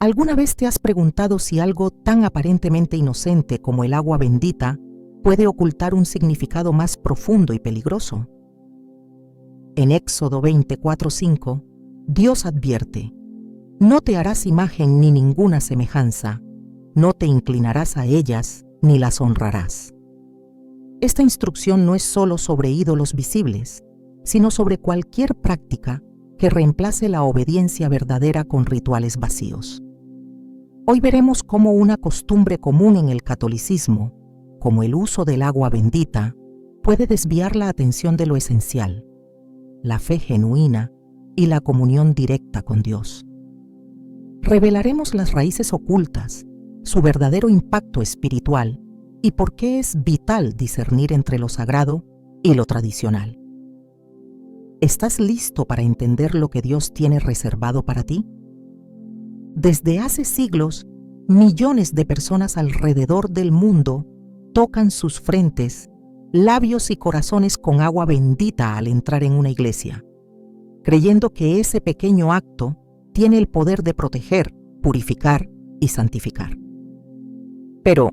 ¿Alguna vez te has preguntado si algo tan aparentemente inocente como el agua bendita puede ocultar un significado más profundo y peligroso? En Éxodo 24:5, Dios advierte: no te harás imagen ni ninguna semejanza, no te inclinarás a ellas ni las honrarás. Esta instrucción no es solo sobre ídolos visibles, sino sobre cualquier práctica que reemplace la obediencia verdadera con rituales vacíos. Hoy veremos cómo una costumbre común en el catolicismo, como el uso del agua bendita, puede desviar la atención de lo esencial, la fe genuina y la comunión directa con Dios. Revelaremos las raíces ocultas, su verdadero impacto espiritual y por qué es vital discernir entre lo sagrado y lo tradicional. ¿Estás listo para entender lo que Dios tiene reservado para ti? Desde hace siglos, millones de personas alrededor del mundo tocan sus frentes, labios y corazones con agua bendita al entrar en una iglesia, creyendo que ese pequeño acto tiene el poder de proteger, purificar y santificar. Pero,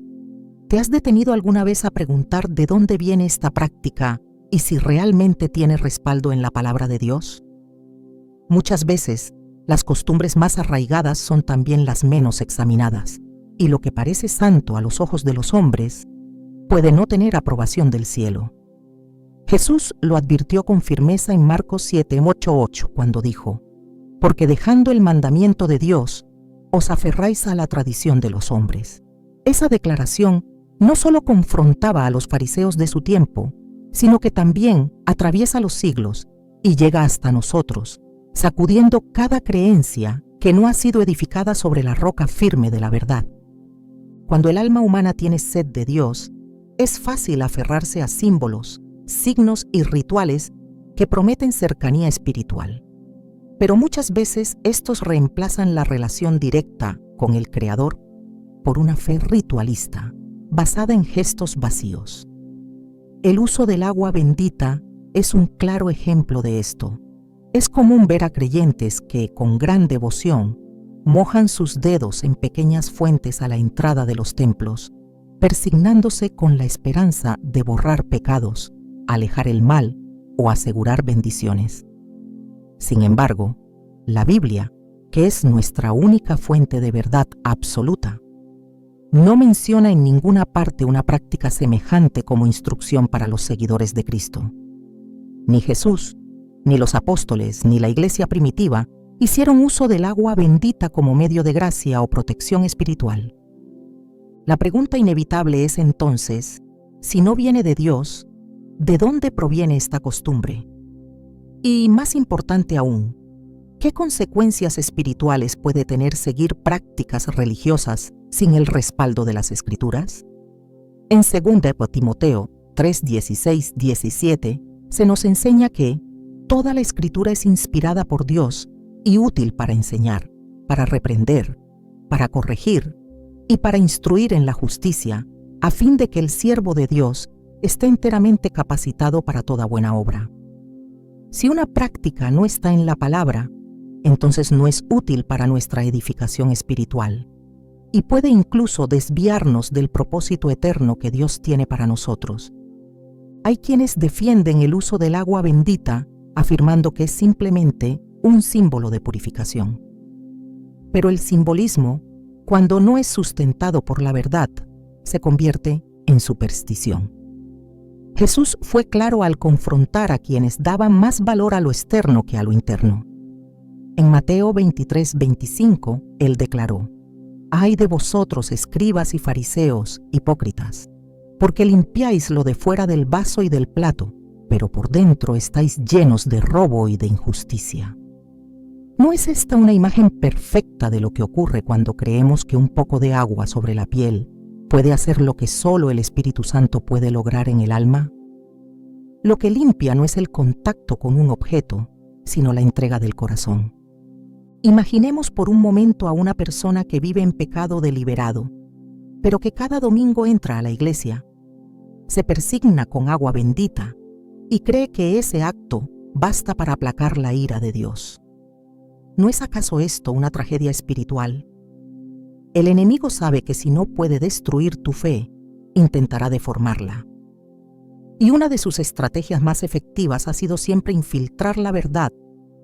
¿te has detenido alguna vez a preguntar de dónde viene esta práctica y si realmente tiene respaldo en la palabra de Dios? Muchas veces, las costumbres más arraigadas son también las menos examinadas, y lo que parece santo a los ojos de los hombres puede no tener aprobación del cielo. Jesús lo advirtió con firmeza en Marcos 7:8 cuando dijo: porque dejando el mandamiento de Dios, os aferráis a la tradición de los hombres. Esa declaración no solo confrontaba a los fariseos de su tiempo, sino que también atraviesa los siglos y llega hasta nosotros, sacudiendo cada creencia que no ha sido edificada sobre la roca firme de la verdad. Cuando el alma humana tiene sed de Dios, es fácil aferrarse a símbolos, signos y rituales que prometen cercanía espiritual. Pero muchas veces estos reemplazan la relación directa con el Creador por una fe ritualista, basada en gestos vacíos. El uso del agua bendita es un claro ejemplo de esto. Es común ver a creyentes que, con gran devoción, mojan sus dedos en pequeñas fuentes a la entrada de los templos, persignándose con la esperanza de borrar pecados, alejar el mal o asegurar bendiciones. Sin embargo, la Biblia, que es nuestra única fuente de verdad absoluta, no menciona en ninguna parte una práctica semejante como instrucción para los seguidores de Cristo. Ni Jesús, ni los apóstoles, ni la iglesia primitiva hicieron uso del agua bendita como medio de gracia o protección espiritual. La pregunta inevitable es entonces, si no viene de Dios, ¿de dónde proviene esta costumbre? Y más importante aún, ¿qué consecuencias espirituales puede tener seguir prácticas religiosas sin el respaldo de las Escrituras? En 2 Timoteo 3:16-17 se nos enseña que toda la Escritura es inspirada por Dios y útil para enseñar, para reprender, para corregir y para instruir en la justicia, a fin de que el siervo de Dios esté enteramente capacitado para toda buena obra. Si una práctica no está en la palabra, entonces no es útil para nuestra edificación espiritual y puede incluso desviarnos del propósito eterno que Dios tiene para nosotros. Hay quienes defienden el uso del agua bendita afirmando que es simplemente un símbolo de purificación. Pero el simbolismo, cuando no es sustentado por la verdad, se convierte en superstición. Jesús fue claro al confrontar a quienes daban más valor a lo externo que a lo interno. En Mateo 23:25, Él declaró: «Ay de vosotros, escribas y fariseos, hipócritas, porque limpiáis lo de fuera del vaso y del plato, pero por dentro estáis llenos de robo y de injusticia». ¿No es esta una imagen perfecta de lo que ocurre cuando creemos que un poco de agua sobre la piel puede hacer lo que solo el Espíritu Santo puede lograr en el alma? Lo que limpia no es el contacto con un objeto, sino la entrega del corazón. Imaginemos por un momento a una persona que vive en pecado deliberado, pero que cada domingo entra a la iglesia, se persigna con agua bendita y cree que ese acto basta para aplacar la ira de Dios. ¿No es acaso esto una tragedia espiritual? El enemigo sabe que si no puede destruir tu fe, intentará deformarla. Y una de sus estrategias más efectivas ha sido siempre infiltrar la verdad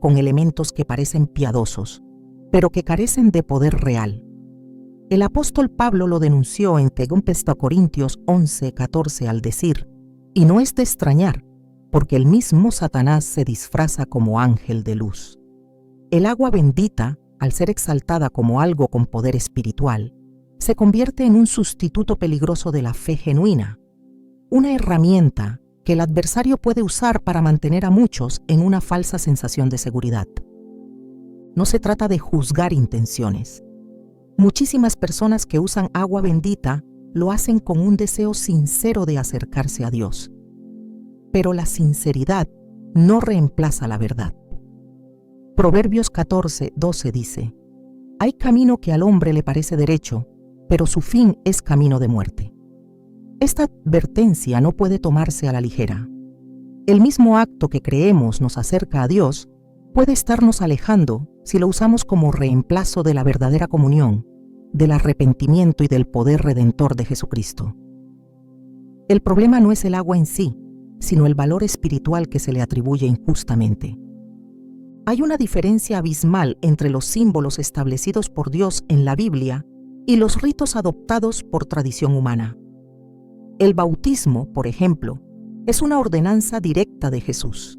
con elementos que parecen piadosos, pero que carecen de poder real. El apóstol Pablo lo denunció en 2 Corintios 11:14 al decir: y no es de extrañar, porque el mismo Satanás se disfraza como ángel de luz. El agua bendita, al ser exaltada como algo con poder espiritual, se convierte en un sustituto peligroso de la fe genuina, una herramienta que el adversario puede usar para mantener a muchos en una falsa sensación de seguridad. No se trata de juzgar intenciones. Muchísimas personas que usan agua bendita lo hacen con un deseo sincero de acercarse a Dios. Pero la sinceridad no reemplaza la verdad. Proverbios 14:12 dice: hay camino que al hombre le parece derecho, pero su fin es camino de muerte. Esta advertencia no puede tomarse a la ligera. El mismo acto que creemos nos acerca a Dios puede estarnos alejando si lo usamos como reemplazo de la verdadera comunión, del arrepentimiento y del poder redentor de Jesucristo. El problema no es el agua en sí, sino el valor espiritual que se le atribuye injustamente. Hay una diferencia abismal entre los símbolos establecidos por Dios en la Biblia y los ritos adoptados por tradición humana. El bautismo, por ejemplo, es una ordenanza directa de Jesús.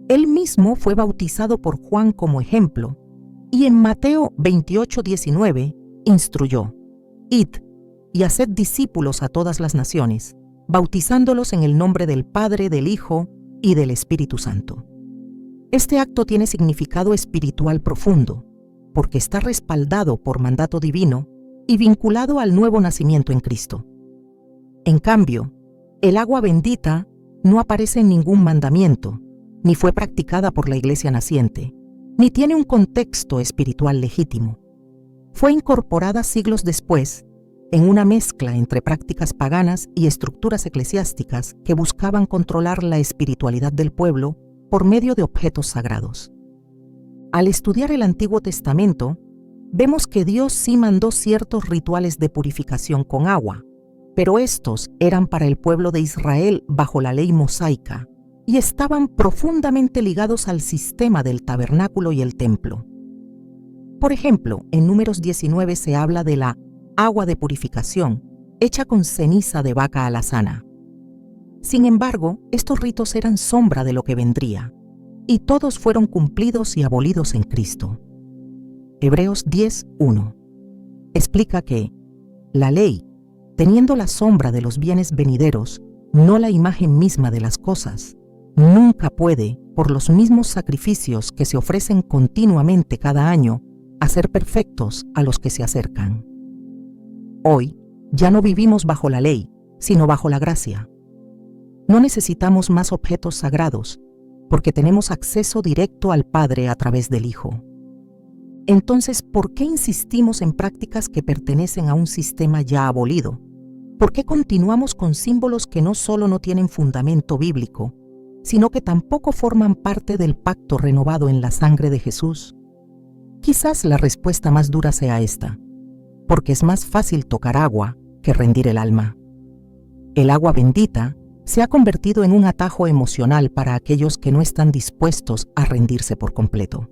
Él mismo fue bautizado por Juan como ejemplo, y en Mateo 28:19 instruyó: id y haced discípulos a todas las naciones, bautizándolos en el nombre del Padre, del Hijo y del Espíritu Santo. Este acto tiene significado espiritual profundo, porque está respaldado por mandato divino y vinculado al nuevo nacimiento en Cristo. En cambio, el agua bendita no aparece en ningún mandamiento, ni fue practicada por la iglesia naciente, ni tiene un contexto espiritual legítimo. Fue incorporada siglos después, en una mezcla entre prácticas paganas y estructuras eclesiásticas que buscaban controlar la espiritualidad del pueblo por medio de objetos sagrados. Al estudiar el Antiguo Testamento, vemos que Dios sí mandó ciertos rituales de purificación con agua, pero estos eran para el pueblo de Israel bajo la ley mosaica y estaban profundamente ligados al sistema del tabernáculo y el templo. Por ejemplo, en Números 19 se habla de la agua de purificación, hecha con ceniza de vaca alazana. Sin embargo, estos ritos eran sombra de lo que vendría, y todos fueron cumplidos y abolidos en Cristo. Hebreos 10:1 explica que la ley, teniendo la sombra de los bienes venideros, no la imagen misma de las cosas, nunca puede, por los mismos sacrificios que se ofrecen continuamente cada año, hacer perfectos a los que se acercan. Hoy ya no vivimos bajo la ley, sino bajo la gracia. No necesitamos más objetos sagrados, porque tenemos acceso directo al Padre a través del Hijo. Entonces, ¿por qué insistimos en prácticas que pertenecen a un sistema ya abolido? ¿Por qué continuamos con símbolos que no solo no tienen fundamento bíblico, sino que tampoco forman parte del pacto renovado en la sangre de Jesús? Quizás la respuesta más dura sea esta: porque es más fácil tocar agua que rendir el alma. El agua bendita se ha convertido en un atajo emocional para aquellos que no están dispuestos a rendirse por completo.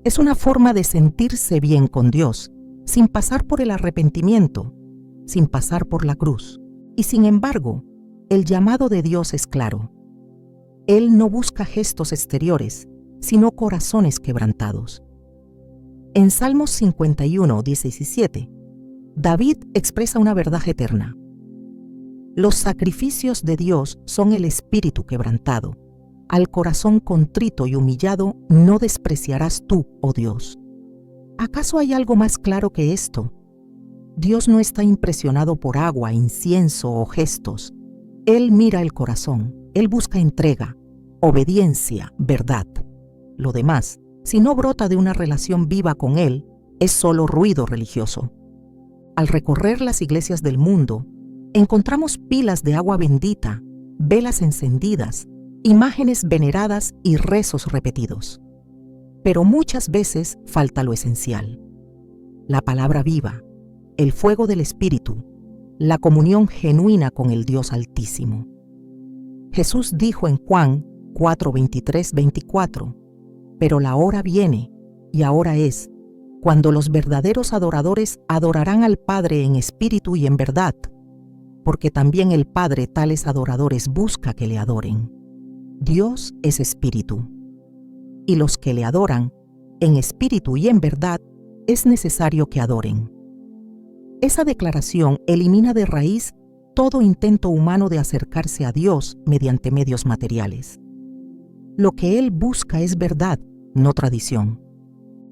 Es una forma de sentirse bien con Dios, sin pasar por el arrepentimiento, sin pasar por la cruz. Y sin embargo, el llamado de Dios es claro. Él no busca gestos exteriores, sino corazones quebrantados. En Salmos 51:17, David expresa una verdad eterna. Los sacrificios de Dios son el espíritu quebrantado. Al corazón contrito y humillado no despreciarás tú, oh Dios. ¿Acaso hay algo más claro que esto? Dios no está impresionado por agua, incienso o gestos. Él mira el corazón, Él busca entrega, obediencia, verdad. Lo demás, si no brota de una relación viva con Él, es solo ruido religioso. Al recorrer las iglesias del mundo, encontramos pilas de agua bendita, velas encendidas, imágenes veneradas y rezos repetidos. Pero muchas veces falta lo esencial. la palabra viva, el fuego del Espíritu, la comunión genuina con el Dios Altísimo. Jesús dijo en Juan 4:23-24, pero la hora viene, y ahora es, cuando los verdaderos adoradores adorarán al Padre en espíritu y en verdad, porque también el Padre tales adoradores busca que le adoren. Dios es espíritu, y los que le adoran, en espíritu y en verdad, es necesario que adoren. Esa declaración elimina de raíz todo intento humano de acercarse a Dios mediante medios materiales. Lo que Él busca es verdad, no tradición.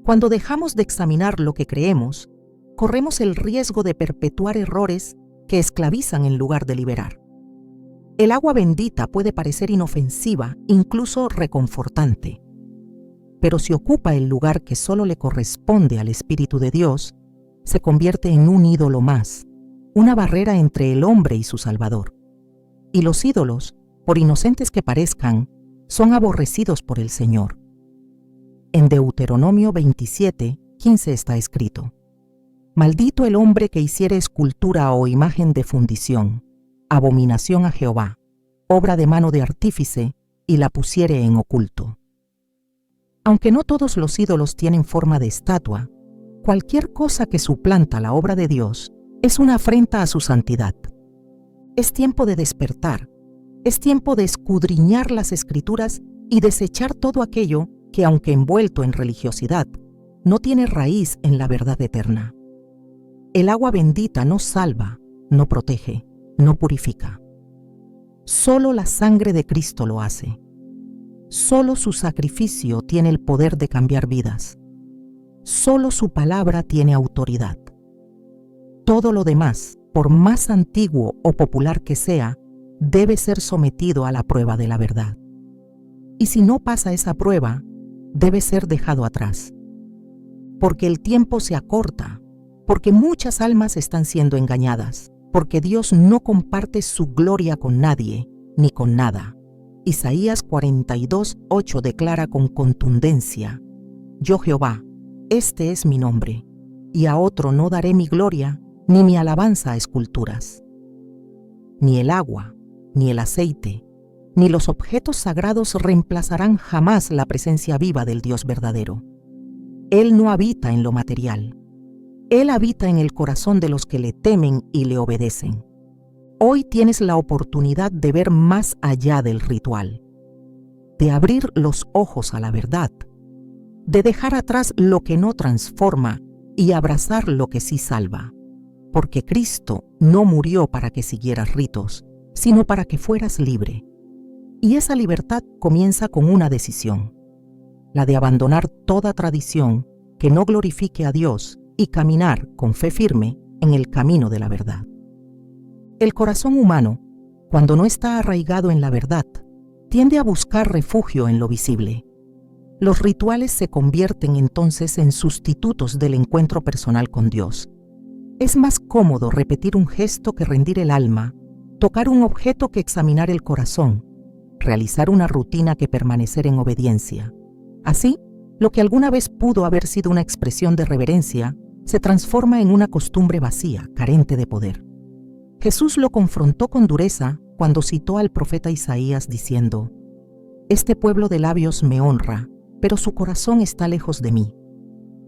Cuando dejamos de examinar lo que creemos, corremos el riesgo de perpetuar errores que esclavizan en lugar de liberar. El agua bendita puede parecer inofensiva, incluso reconfortante. Pero si ocupa el lugar que solo le corresponde al Espíritu de Dios, se convierte en un ídolo más, una barrera entre el hombre y su Salvador. Y los ídolos, por inocentes que parezcan, son aborrecidos por el Señor. En Deuteronomio 27:15 está escrito: Maldito el hombre que hiciere escultura o imagen de fundición, abominación a Jehová, obra de mano de artífice, y la pusiere en oculto. Aunque no todos los ídolos tienen forma de estatua, cualquier cosa que suplanta la obra de Dios es una afrenta a su santidad. Es tiempo de despertar, es tiempo de escudriñar las Escrituras y desechar todo aquello que, aunque envuelto en religiosidad, no tiene raíz en la verdad eterna. El agua bendita no salva, no protege, no purifica. Solo la sangre de Cristo lo hace. Solo su sacrificio tiene el poder de cambiar vidas. Solo su palabra tiene autoridad. Todo lo demás, por más antiguo o popular que sea, debe ser sometido a la prueba de la verdad. Y si no pasa esa prueba, debe ser dejado atrás. Porque el tiempo se acorta, porque muchas almas están siendo engañadas, porque Dios no comparte su gloria con nadie, ni con nada. Isaías 42:8 declara con contundencia: Yo Jehová, este es mi nombre, y a otro no daré mi gloria, ni mi alabanza a esculturas. Ni el agua, ni el aceite, ni los objetos sagrados reemplazarán jamás la presencia viva del Dios verdadero. Él no habita en lo material. Él habita en el corazón de los que le temen y le obedecen. Hoy tienes la oportunidad de ver más allá del ritual, de abrir los ojos a la verdad, de dejar atrás lo que no transforma y abrazar lo que sí salva, porque Cristo no murió para que siguieras ritos, sino para que fueras libre. Y esa libertad comienza con una decisión, la de abandonar toda tradición que no glorifique a Dios y caminar con fe firme en el camino de la verdad. El corazón humano, cuando no está arraigado en la verdad, tiende a buscar refugio en lo visible. Los rituales se convierten entonces en sustitutos del encuentro personal con Dios. Es más cómodo repetir un gesto que rendir el alma, tocar un objeto que examinar el corazón, realizar una rutina que permanecer en obediencia. Así, lo que alguna vez pudo haber sido una expresión de reverencia, se transforma en una costumbre vacía, carente de poder. Jesús lo confrontó con dureza cuando citó al profeta Isaías diciendo: Este pueblo de labios me honra, pero su corazón está lejos de mí,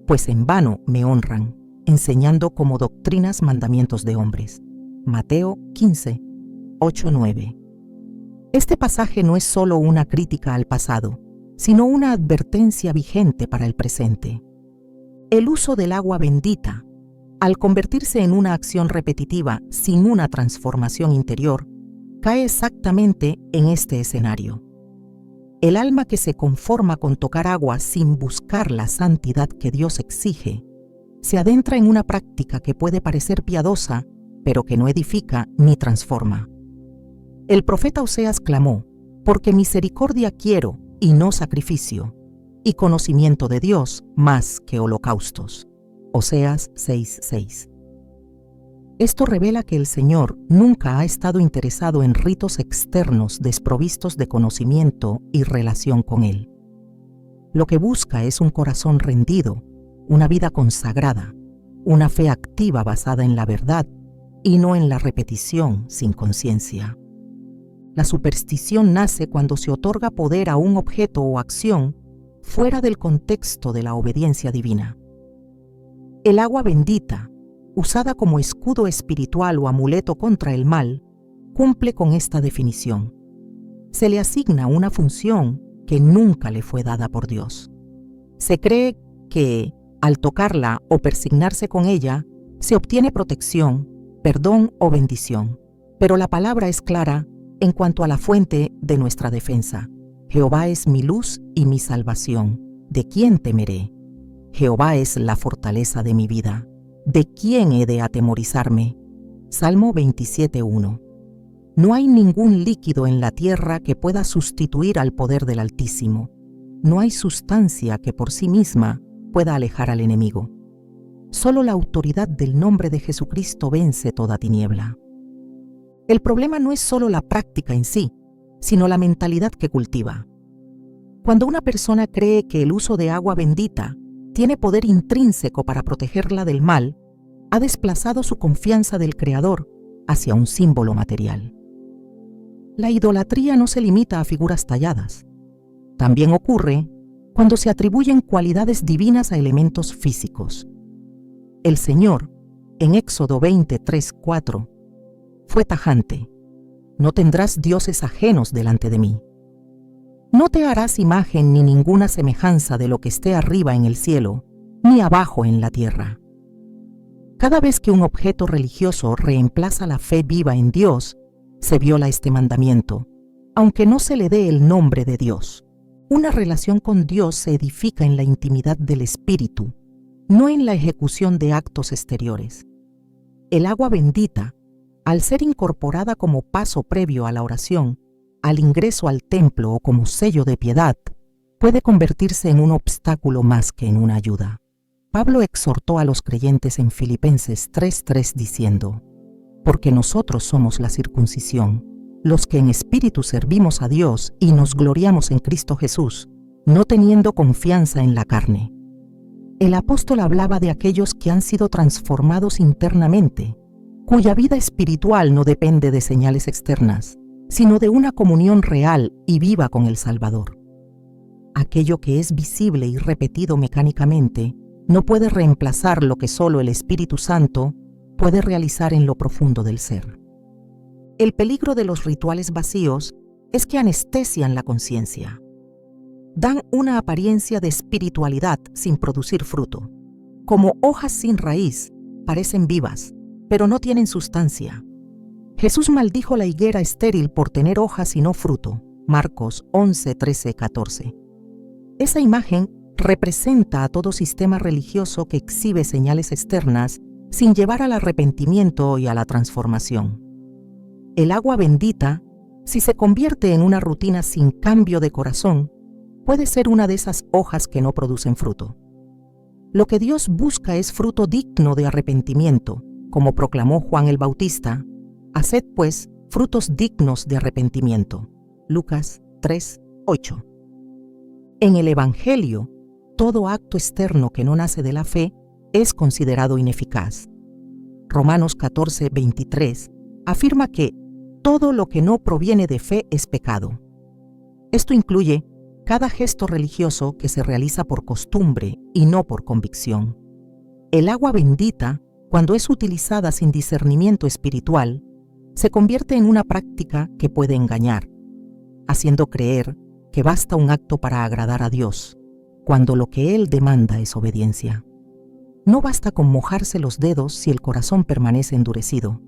pues en vano me honran, enseñando como doctrinas mandamientos de hombres. Mateo 15:8-9. Este pasaje no es solo una crítica al pasado, sino una advertencia vigente para el presente. El uso del agua bendita, al convertirse en una acción repetitiva sin una transformación interior, cae exactamente en este escenario. El alma que se conforma con tocar agua sin buscar la santidad que Dios exige, se adentra en una práctica que puede parecer piadosa, pero que no edifica ni transforma. El profeta Oseas clamó: porque misericordia quiero y no sacrificio, y conocimiento de Dios más que holocaustos. Oseas 6:6. Esto revela que el Señor nunca ha estado interesado en ritos externos desprovistos de conocimiento y relación con Él. Lo que busca es un corazón rendido, una vida consagrada, una fe activa basada en la verdad y no en la repetición sin conciencia. La superstición nace cuando se otorga poder a un objeto o acción fuera del contexto de la obediencia divina. El agua bendita, usada como escudo espiritual o amuleto contra el mal, cumple con esta definición. Se le asigna una función que nunca le fue dada por Dios. Se cree que, al tocarla o persignarse con ella, se obtiene protección, perdón o bendición. Pero la palabra es clara en cuanto a la fuente de nuestra defensa. Jehová es mi luz y mi salvación. ¿De quién temeré? Jehová es la fortaleza de mi vida. ¿De quién he de atemorizarme? Salmo 27:1. No hay ningún líquido en la tierra que pueda sustituir al poder del Altísimo. No hay sustancia que por sí misma pueda alejar al enemigo. Solo la autoridad del nombre de Jesucristo vence toda tiniebla. El problema no es solo la práctica en sí, sino la mentalidad que cultiva. Cuando una persona cree que el uso de agua bendita tiene poder intrínseco para protegerla del mal, ha desplazado su confianza del Creador hacia un símbolo material. La idolatría no se limita a figuras talladas. También ocurre cuando se atribuyen cualidades divinas a elementos físicos. El Señor, en Éxodo 23:4, fue tajante: no tendrás dioses ajenos delante de mí. No te harás imagen ni ninguna semejanza de lo que esté arriba en el cielo, ni abajo en la tierra. Cada vez que un objeto religioso reemplaza la fe viva en Dios, se viola este mandamiento, aunque no se le dé el nombre de Dios. Una relación con Dios se edifica en la intimidad del espíritu, no en la ejecución de actos exteriores. El agua bendita, al ser incorporada como paso previo a la oración, al ingreso al templo o como sello de piedad, puede convertirse en un obstáculo más que en una ayuda. Pablo exhortó a los creyentes en Filipenses 3:3 diciendo: porque nosotros somos la circuncisión, los que en espíritu servimos a Dios y nos gloriamos en Cristo Jesús, no teniendo confianza en la carne. El apóstol hablaba de aquellos que han sido transformados internamente, cuya vida espiritual no depende de señales externas, sino de una comunión real y viva con el Salvador. Aquello que es visible y repetido mecánicamente no puede reemplazar lo que solo el Espíritu Santo puede realizar en lo profundo del ser. El peligro de los rituales vacíos es que anestesian la conciencia. Dan una apariencia de espiritualidad sin producir fruto. Como hojas sin raíz, parecen vivas, pero no tienen sustancia. Jesús maldijo la higuera estéril por tener hojas y no fruto. Marcos 11:13-14. Esa imagen representa a todo sistema religioso que exhibe señales externas sin llevar al arrepentimiento y a la transformación. El agua bendita, si se convierte en una rutina sin cambio de corazón, puede ser una de esas hojas que no producen fruto. Lo que Dios busca es fruto digno de arrepentimiento, como proclamó Juan el Bautista: haced pues frutos dignos de arrepentimiento. Lucas 3:8. En el Evangelio, todo acto externo que no nace de la fe es considerado ineficaz. Romanos 14:23 afirma que todo lo que no proviene de fe es pecado. Esto incluye cada gesto religioso que se realiza por costumbre y no por convicción. El agua bendita, cuando es utilizada sin discernimiento espiritual, se convierte en una práctica que puede engañar, haciendo creer que basta un acto para agradar a Dios, cuando lo que Él demanda es obediencia. No basta con mojarse los dedos si el corazón permanece endurecido.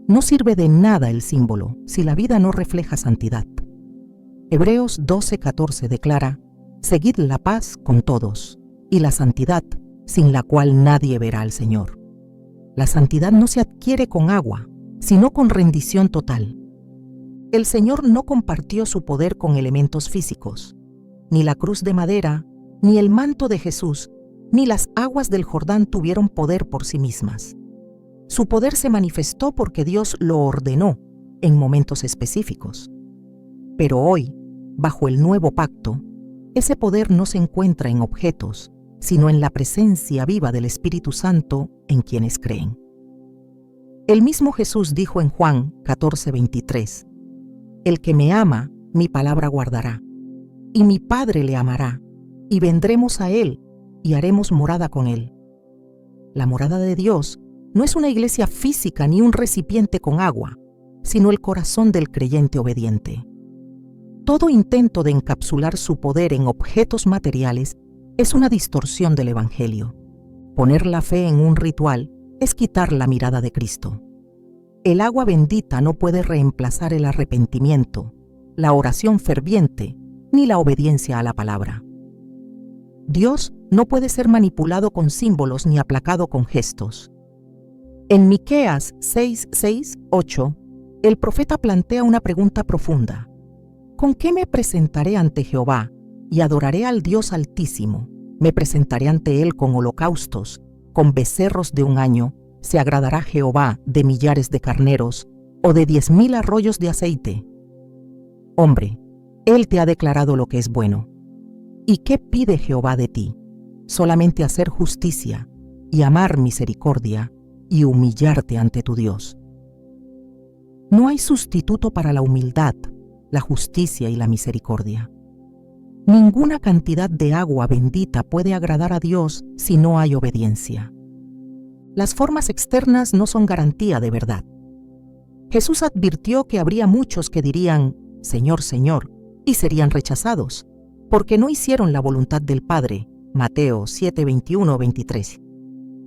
No sirve de nada el símbolo si la vida no refleja santidad. Hebreos 12:14 declara: seguid la paz con todos y la santidad, sin la cual nadie verá al Señor. La santidad no se adquiere con agua, sino con rendición total. El Señor no compartió su poder con elementos físicos. Ni la cruz de madera, ni el manto de Jesús, ni las aguas del Jordán tuvieron poder por sí mismas. Su poder se manifestó porque Dios lo ordenó en momentos específicos. Pero hoy, bajo el nuevo pacto, ese poder no se encuentra en objetos, sino en la presencia viva del Espíritu Santo en quienes creen. El mismo Jesús dijo en Juan 14:23, «El que me ama, mi palabra guardará, y mi Padre le amará, y vendremos a él, y haremos morada con él». La morada de Dios no es una iglesia física ni un recipiente con agua, sino el corazón del creyente obediente. Todo intento de encapsular su poder en objetos materiales es una distorsión del Evangelio. Poner la fe en un ritual es quitar la mirada de Cristo. El agua bendita no puede reemplazar el arrepentimiento, la oración ferviente, ni la obediencia a la palabra. Dios no puede ser manipulado con símbolos ni aplacado con gestos. En Miqueas 6:6-8, el profeta plantea una pregunta profunda. ¿Con qué me presentaré ante Jehová y adoraré al Dios Altísimo? Me presentaré ante él con holocaustos, con becerros de un año. ¿Se agradará Jehová de millares de carneros o de 10,000 arroyos de aceite? Hombre, él te ha declarado lo que es bueno. ¿Y qué pide Jehová de ti? Solamente hacer justicia y amar misericordia y humillarte ante tu Dios. No hay sustituto para la humildad, la justicia y la misericordia. Ninguna cantidad de agua bendita puede agradar a Dios si no hay obediencia. Las formas externas no son garantía de verdad. Jesús advirtió que habría muchos que dirían, Señor, Señor, y serían rechazados, porque no hicieron la voluntad del Padre. Mateo 7:21-23.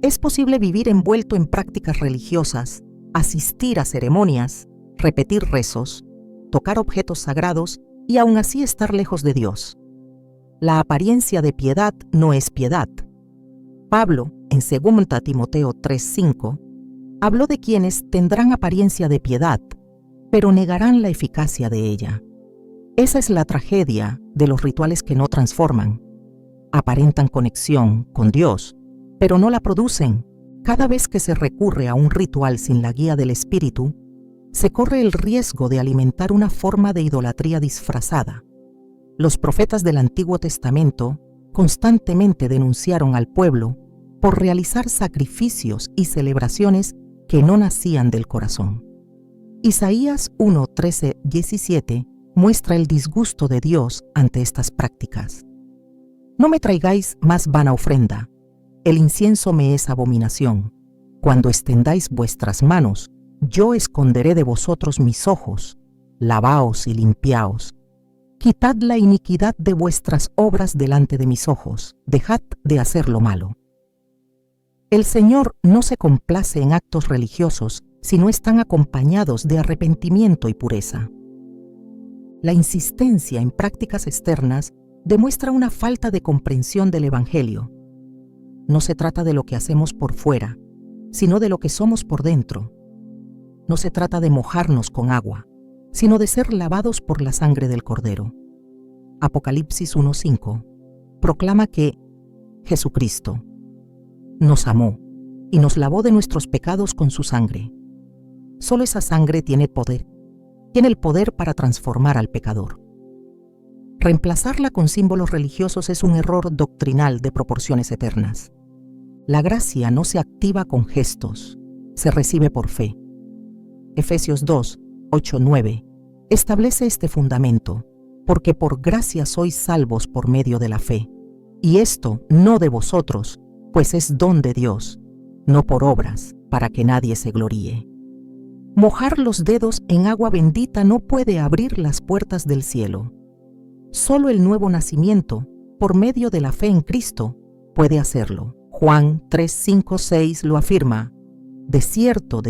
Es posible vivir envuelto en prácticas religiosas, asistir a ceremonias, repetir rezos, tocar objetos sagrados y aún así estar lejos de Dios. La apariencia de piedad no es piedad. Pablo, en 2 Timoteo 3:5, habló de quienes tendrán apariencia de piedad, pero negarán la eficacia de ella. Esa es la tragedia de los rituales que no transforman. Aparentan conexión con Dios, pero no la producen. Cada vez que se recurre a un ritual sin la guía del Espíritu, se corre el riesgo de alimentar una forma de idolatría disfrazada. Los profetas del Antiguo Testamento constantemente denunciaron al pueblo por realizar sacrificios y celebraciones que no nacían del corazón. Isaías 1:13-17 muestra el disgusto de Dios ante estas prácticas. No me traigáis más vana ofrenda, el incienso me es abominación. Cuando extendáis vuestras manos, yo esconderé de vosotros mis ojos, lavaos y limpiaos. Quitad la iniquidad de vuestras obras delante de mis ojos, dejad de hacer lo malo. El Señor no se complace en actos religiosos si no están acompañados de arrepentimiento y pureza. La insistencia en prácticas externas demuestra una falta de comprensión del Evangelio. No se trata de lo que hacemos por fuera, sino de lo que somos por dentro. No se trata de mojarnos con agua, sino de ser lavados por la sangre del Cordero. Apocalipsis 1:5 proclama que Jesucristo nos amó y nos lavó de nuestros pecados con su sangre. Solo esa sangre tiene el poder para transformar al pecador. Reemplazarla con símbolos religiosos es un error doctrinal de proporciones eternas. La gracia no se activa con gestos, se recibe por fe. Efesios 2:8-9 establece este fundamento, porque por gracia sois salvos por medio de la fe, y esto no de vosotros, pues es don de Dios, no por obras, para que nadie se gloríe. Mojar los dedos en agua bendita no puede abrir las puertas del cielo. Solo el nuevo nacimiento, por medio de la fe en Cristo, puede hacerlo. Juan 3:5-6 lo afirma: de cierto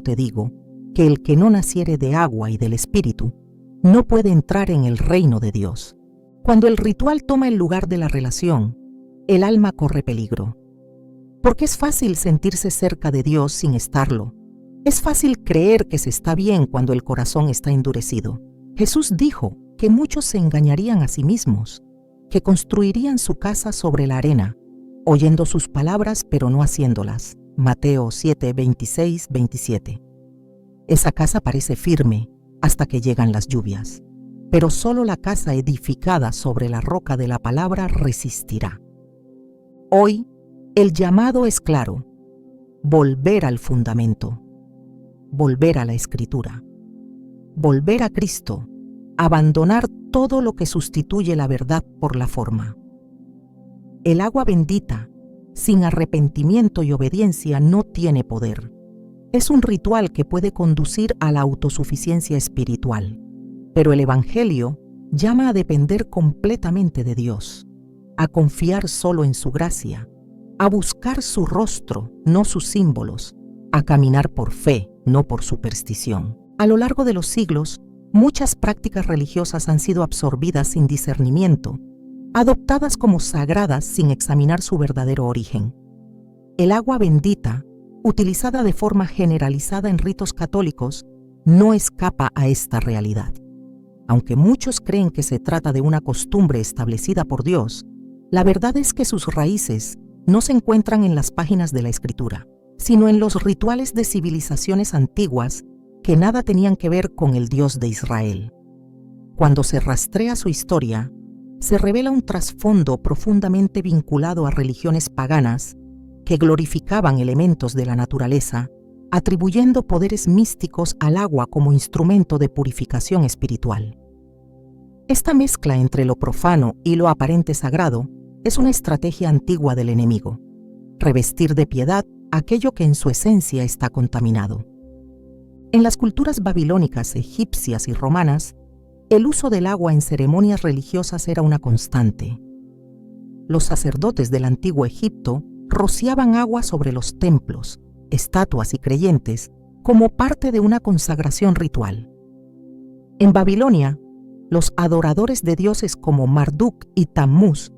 te digo, que el que no naciere de agua y del Espíritu, no puede entrar en el reino de Dios. Cuando el ritual toma el lugar de la relación, el alma corre peligro. Porque es fácil sentirse cerca de Dios sin estarlo. Es fácil creer que se está bien cuando el corazón está endurecido. Jesús dijo que muchos se engañarían a sí mismos, que construirían su casa sobre la arena, oyendo sus palabras pero no haciéndolas. Mateo 7:26-27. Esa casa parece firme hasta que llegan las lluvias, pero solo la casa edificada sobre la roca de la palabra resistirá. Hoy, el llamado es claro: volver al fundamento, volver a la Escritura, volver a Cristo, abandonar todo lo que sustituye la verdad por la forma. El agua bendita, sin arrepentimiento y obediencia, no tiene poder. Es un ritual que puede conducir a la autosuficiencia espiritual, pero el Evangelio llama a depender completamente de Dios, a confiar solo en su gracia, a buscar su rostro, no sus símbolos, a caminar por fe, no por superstición. A lo largo de los siglos, muchas prácticas religiosas han sido absorbidas sin discernimiento, adoptadas como sagradas sin examinar su verdadero origen. El agua bendita, utilizada de forma generalizada en ritos católicos, no escapa a esta realidad. Aunque muchos creen que se trata de una costumbre establecida por Dios, la verdad es que sus raíces no se encuentran en las páginas de la Escritura, sino en los rituales de civilizaciones antiguas que nada tenían que ver con el Dios de Israel. Cuando se rastrea su historia, se revela un trasfondo profundamente vinculado a religiones paganas que glorificaban elementos de la naturaleza, atribuyendo poderes místicos al agua como instrumento de purificación espiritual. Esta mezcla entre lo profano y lo aparente sagrado es una estrategia antigua del enemigo: revestir de piedad aquello que en su esencia está contaminado. En las culturas babilónicas, egipcias y romanas, el uso del agua en ceremonias religiosas era una constante. Los sacerdotes del antiguo Egipto rociaban agua sobre los templos, estatuas y creyentes como parte de una consagración ritual. En Babilonia, los adoradores de dioses como Marduk y Tammuz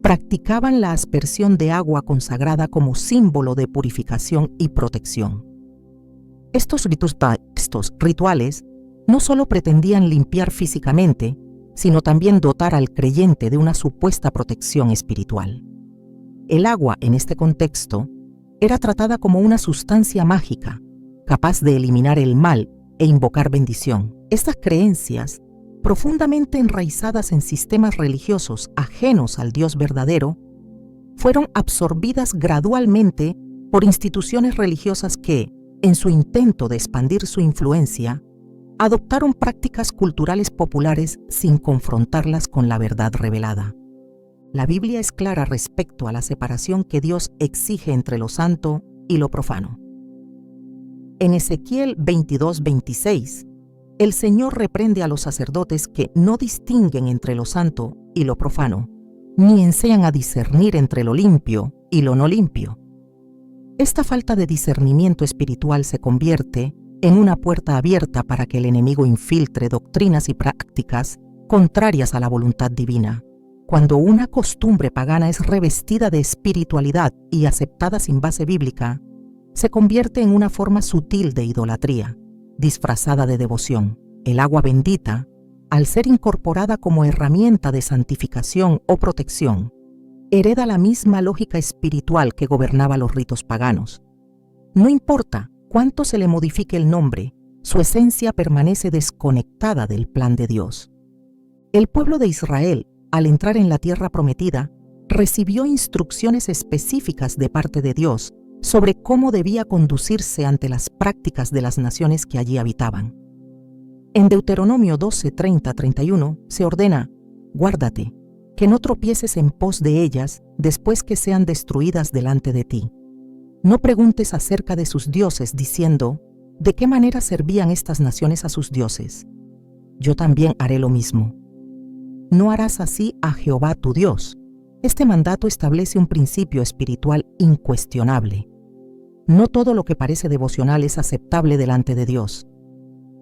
practicaban la aspersión de agua consagrada como símbolo de purificación y protección. Estos rituales no solo pretendían limpiar físicamente, sino también dotar al creyente de una supuesta protección espiritual. El agua, en este contexto, era tratada como una sustancia mágica, capaz de eliminar el mal e invocar bendición. Estas creencias, profundamente enraizadas en sistemas religiosos ajenos al Dios verdadero, fueron absorbidas gradualmente por instituciones religiosas que, en su intento de expandir su influencia, adoptaron prácticas culturales populares sin confrontarlas con la verdad revelada. La Biblia es clara respecto a la separación que Dios exige entre lo santo y lo profano. En Ezequiel 22:26, el Señor reprende a los sacerdotes que no distinguen entre lo santo y lo profano, ni enseñan a discernir entre lo limpio y lo no limpio. Esta falta de discernimiento espiritual se convierte en una puerta abierta para que el enemigo infiltre doctrinas y prácticas contrarias a la voluntad divina. Cuando una costumbre pagana es revestida de espiritualidad y aceptada sin base bíblica, se convierte en una forma sutil de idolatría, disfrazada de devoción. El agua bendita, al ser incorporada como herramienta de santificación o protección, hereda la misma lógica espiritual que gobernaba los ritos paganos. No importa cuánto se le modifique el nombre, su esencia permanece desconectada del plan de Dios. El pueblo de Israel, al entrar en la tierra prometida, recibió instrucciones específicas de parte de Dios sobre cómo debía conducirse ante las prácticas de las naciones que allí habitaban. En Deuteronomio 12:30-31 se ordena: guárdate, que no tropieces en pos de ellas después que sean destruidas delante de ti. No preguntes acerca de sus dioses diciendo: ¿de qué manera servían estas naciones a sus dioses? Yo también haré lo mismo. No harás así a Jehová tu Dios. Este mandato establece un principio espiritual incuestionable. No todo lo que parece devocional es aceptable delante de Dios.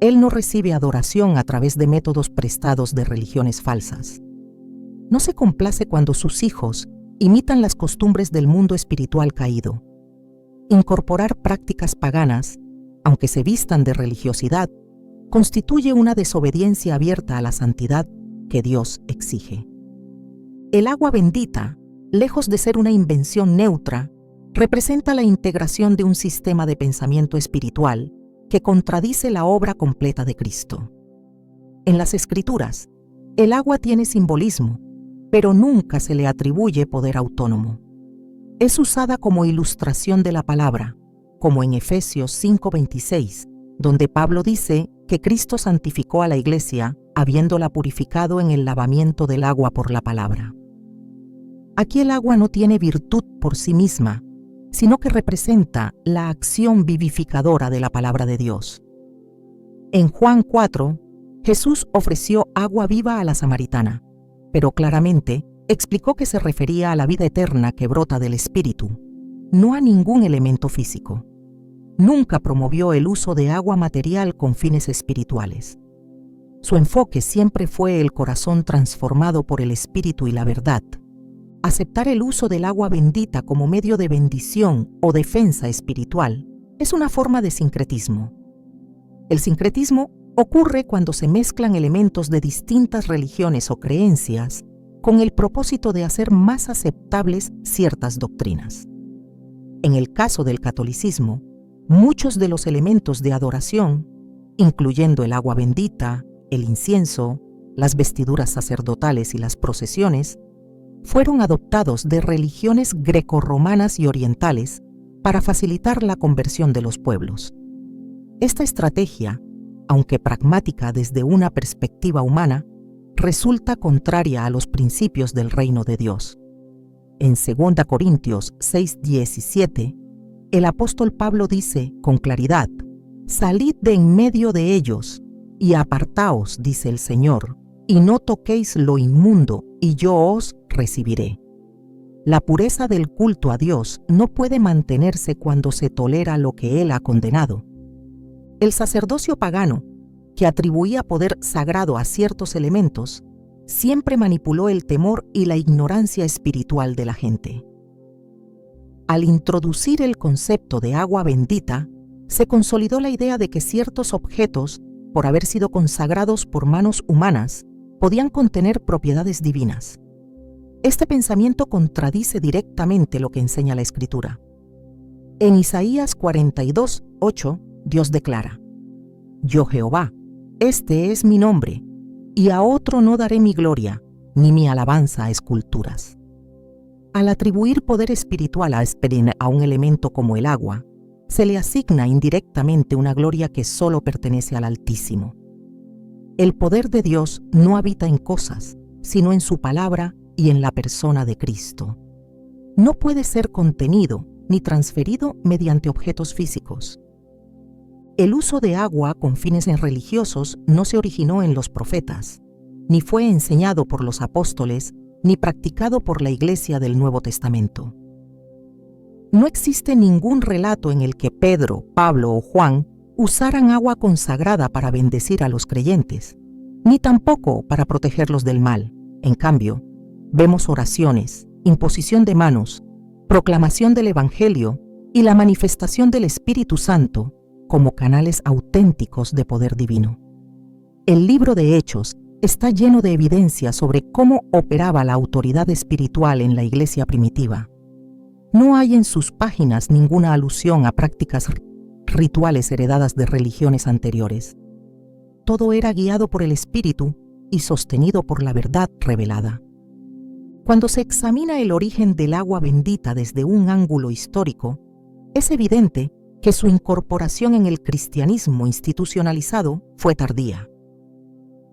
Él no recibe adoración a través de métodos prestados de religiones falsas. No se complace cuando sus hijos imitan las costumbres del mundo espiritual caído. Incorporar prácticas paganas, aunque se vistan de religiosidad, constituye una desobediencia abierta a la santidad que Dios exige. El agua bendita, lejos de ser una invención neutra, representa la integración de un sistema de pensamiento espiritual que contradice la obra completa de Cristo. En las Escrituras, el agua tiene simbolismo, pero nunca se le atribuye poder autónomo. es usada como ilustración de la palabra, como en Efesios 5:26, donde Pablo dice que Cristo santificó a la iglesia habiéndola purificado en el lavamiento del agua por la palabra. Aquí el agua no tiene virtud por sí misma, sino que representa la acción vivificadora de la palabra de Dios. En Juan 4, Jesús ofreció agua viva a la samaritana, pero claramente explicó que se refería a la vida eterna que brota del Espíritu, no a ningún elemento físico. Nunca promovió el uso de agua material con fines espirituales. Su enfoque siempre fue el corazón transformado por el Espíritu y la verdad. Aceptar el uso del agua bendita como medio de bendición o defensa espiritual es una forma de sincretismo. El sincretismo ocurre cuando se mezclan elementos de distintas religiones o creencias con el propósito de hacer más aceptables ciertas doctrinas. En el caso del catolicismo, muchos de los elementos de adoración, incluyendo el agua bendita, el incienso, las vestiduras sacerdotales y las procesiones, fueron adoptados de religiones grecorromanas y orientales para facilitar la conversión de los pueblos. Esta estrategia, aunque pragmática desde una perspectiva humana, resulta contraria a los principios del reino de Dios. En 2 Corintios 6:17, el apóstol Pablo dice con claridad: «Salid de en medio de ellos, y apartaos, dice el Señor, y no toquéis lo inmundo, y yo os recibiré». La pureza del culto a Dios no puede mantenerse cuando se tolera lo que Él ha condenado. El sacerdocio pagano, que atribuía poder sagrado a ciertos elementos, siempre manipuló el temor y la ignorancia espiritual de la gente. Al introducir el concepto de agua bendita, se consolidó la idea de que ciertos objetos, por haber sido consagrados por manos humanas, podían contener propiedades divinas. Este pensamiento contradice directamente lo que enseña la Escritura. En Isaías 42:8, Dios declara: «Yo Jehová, este es mi nombre, y a otro no daré mi gloria, ni mi alabanza a esculturas». Al atribuir poder espiritual a un elemento como el agua, se le asigna indirectamente una gloria que solo pertenece al Altísimo. El poder de Dios no habita en cosas, sino en su palabra y en la persona de Cristo. No puede ser contenido ni transferido mediante objetos físicos. El uso de agua con fines religiosos no se originó en los profetas, ni fue enseñado por los apóstoles, ni practicado por la Iglesia del Nuevo Testamento. No existe ningún relato en el que Pedro, Pablo o Juan usaran agua consagrada para bendecir a los creyentes, ni tampoco para protegerlos del mal. En cambio, vemos oraciones, imposición de manos, proclamación del Evangelio y la manifestación del Espíritu Santo como canales auténticos de poder divino. El libro de Hechos está lleno de evidencia sobre cómo operaba la autoridad espiritual en la iglesia primitiva. No hay en sus páginas ninguna alusión a prácticas rituales heredadas de religiones anteriores. Todo era guiado por el Espíritu y sostenido por la verdad revelada. Cuando se examina el origen del agua bendita desde un ángulo histórico, es evidente que su incorporación en el cristianismo institucionalizado fue tardía.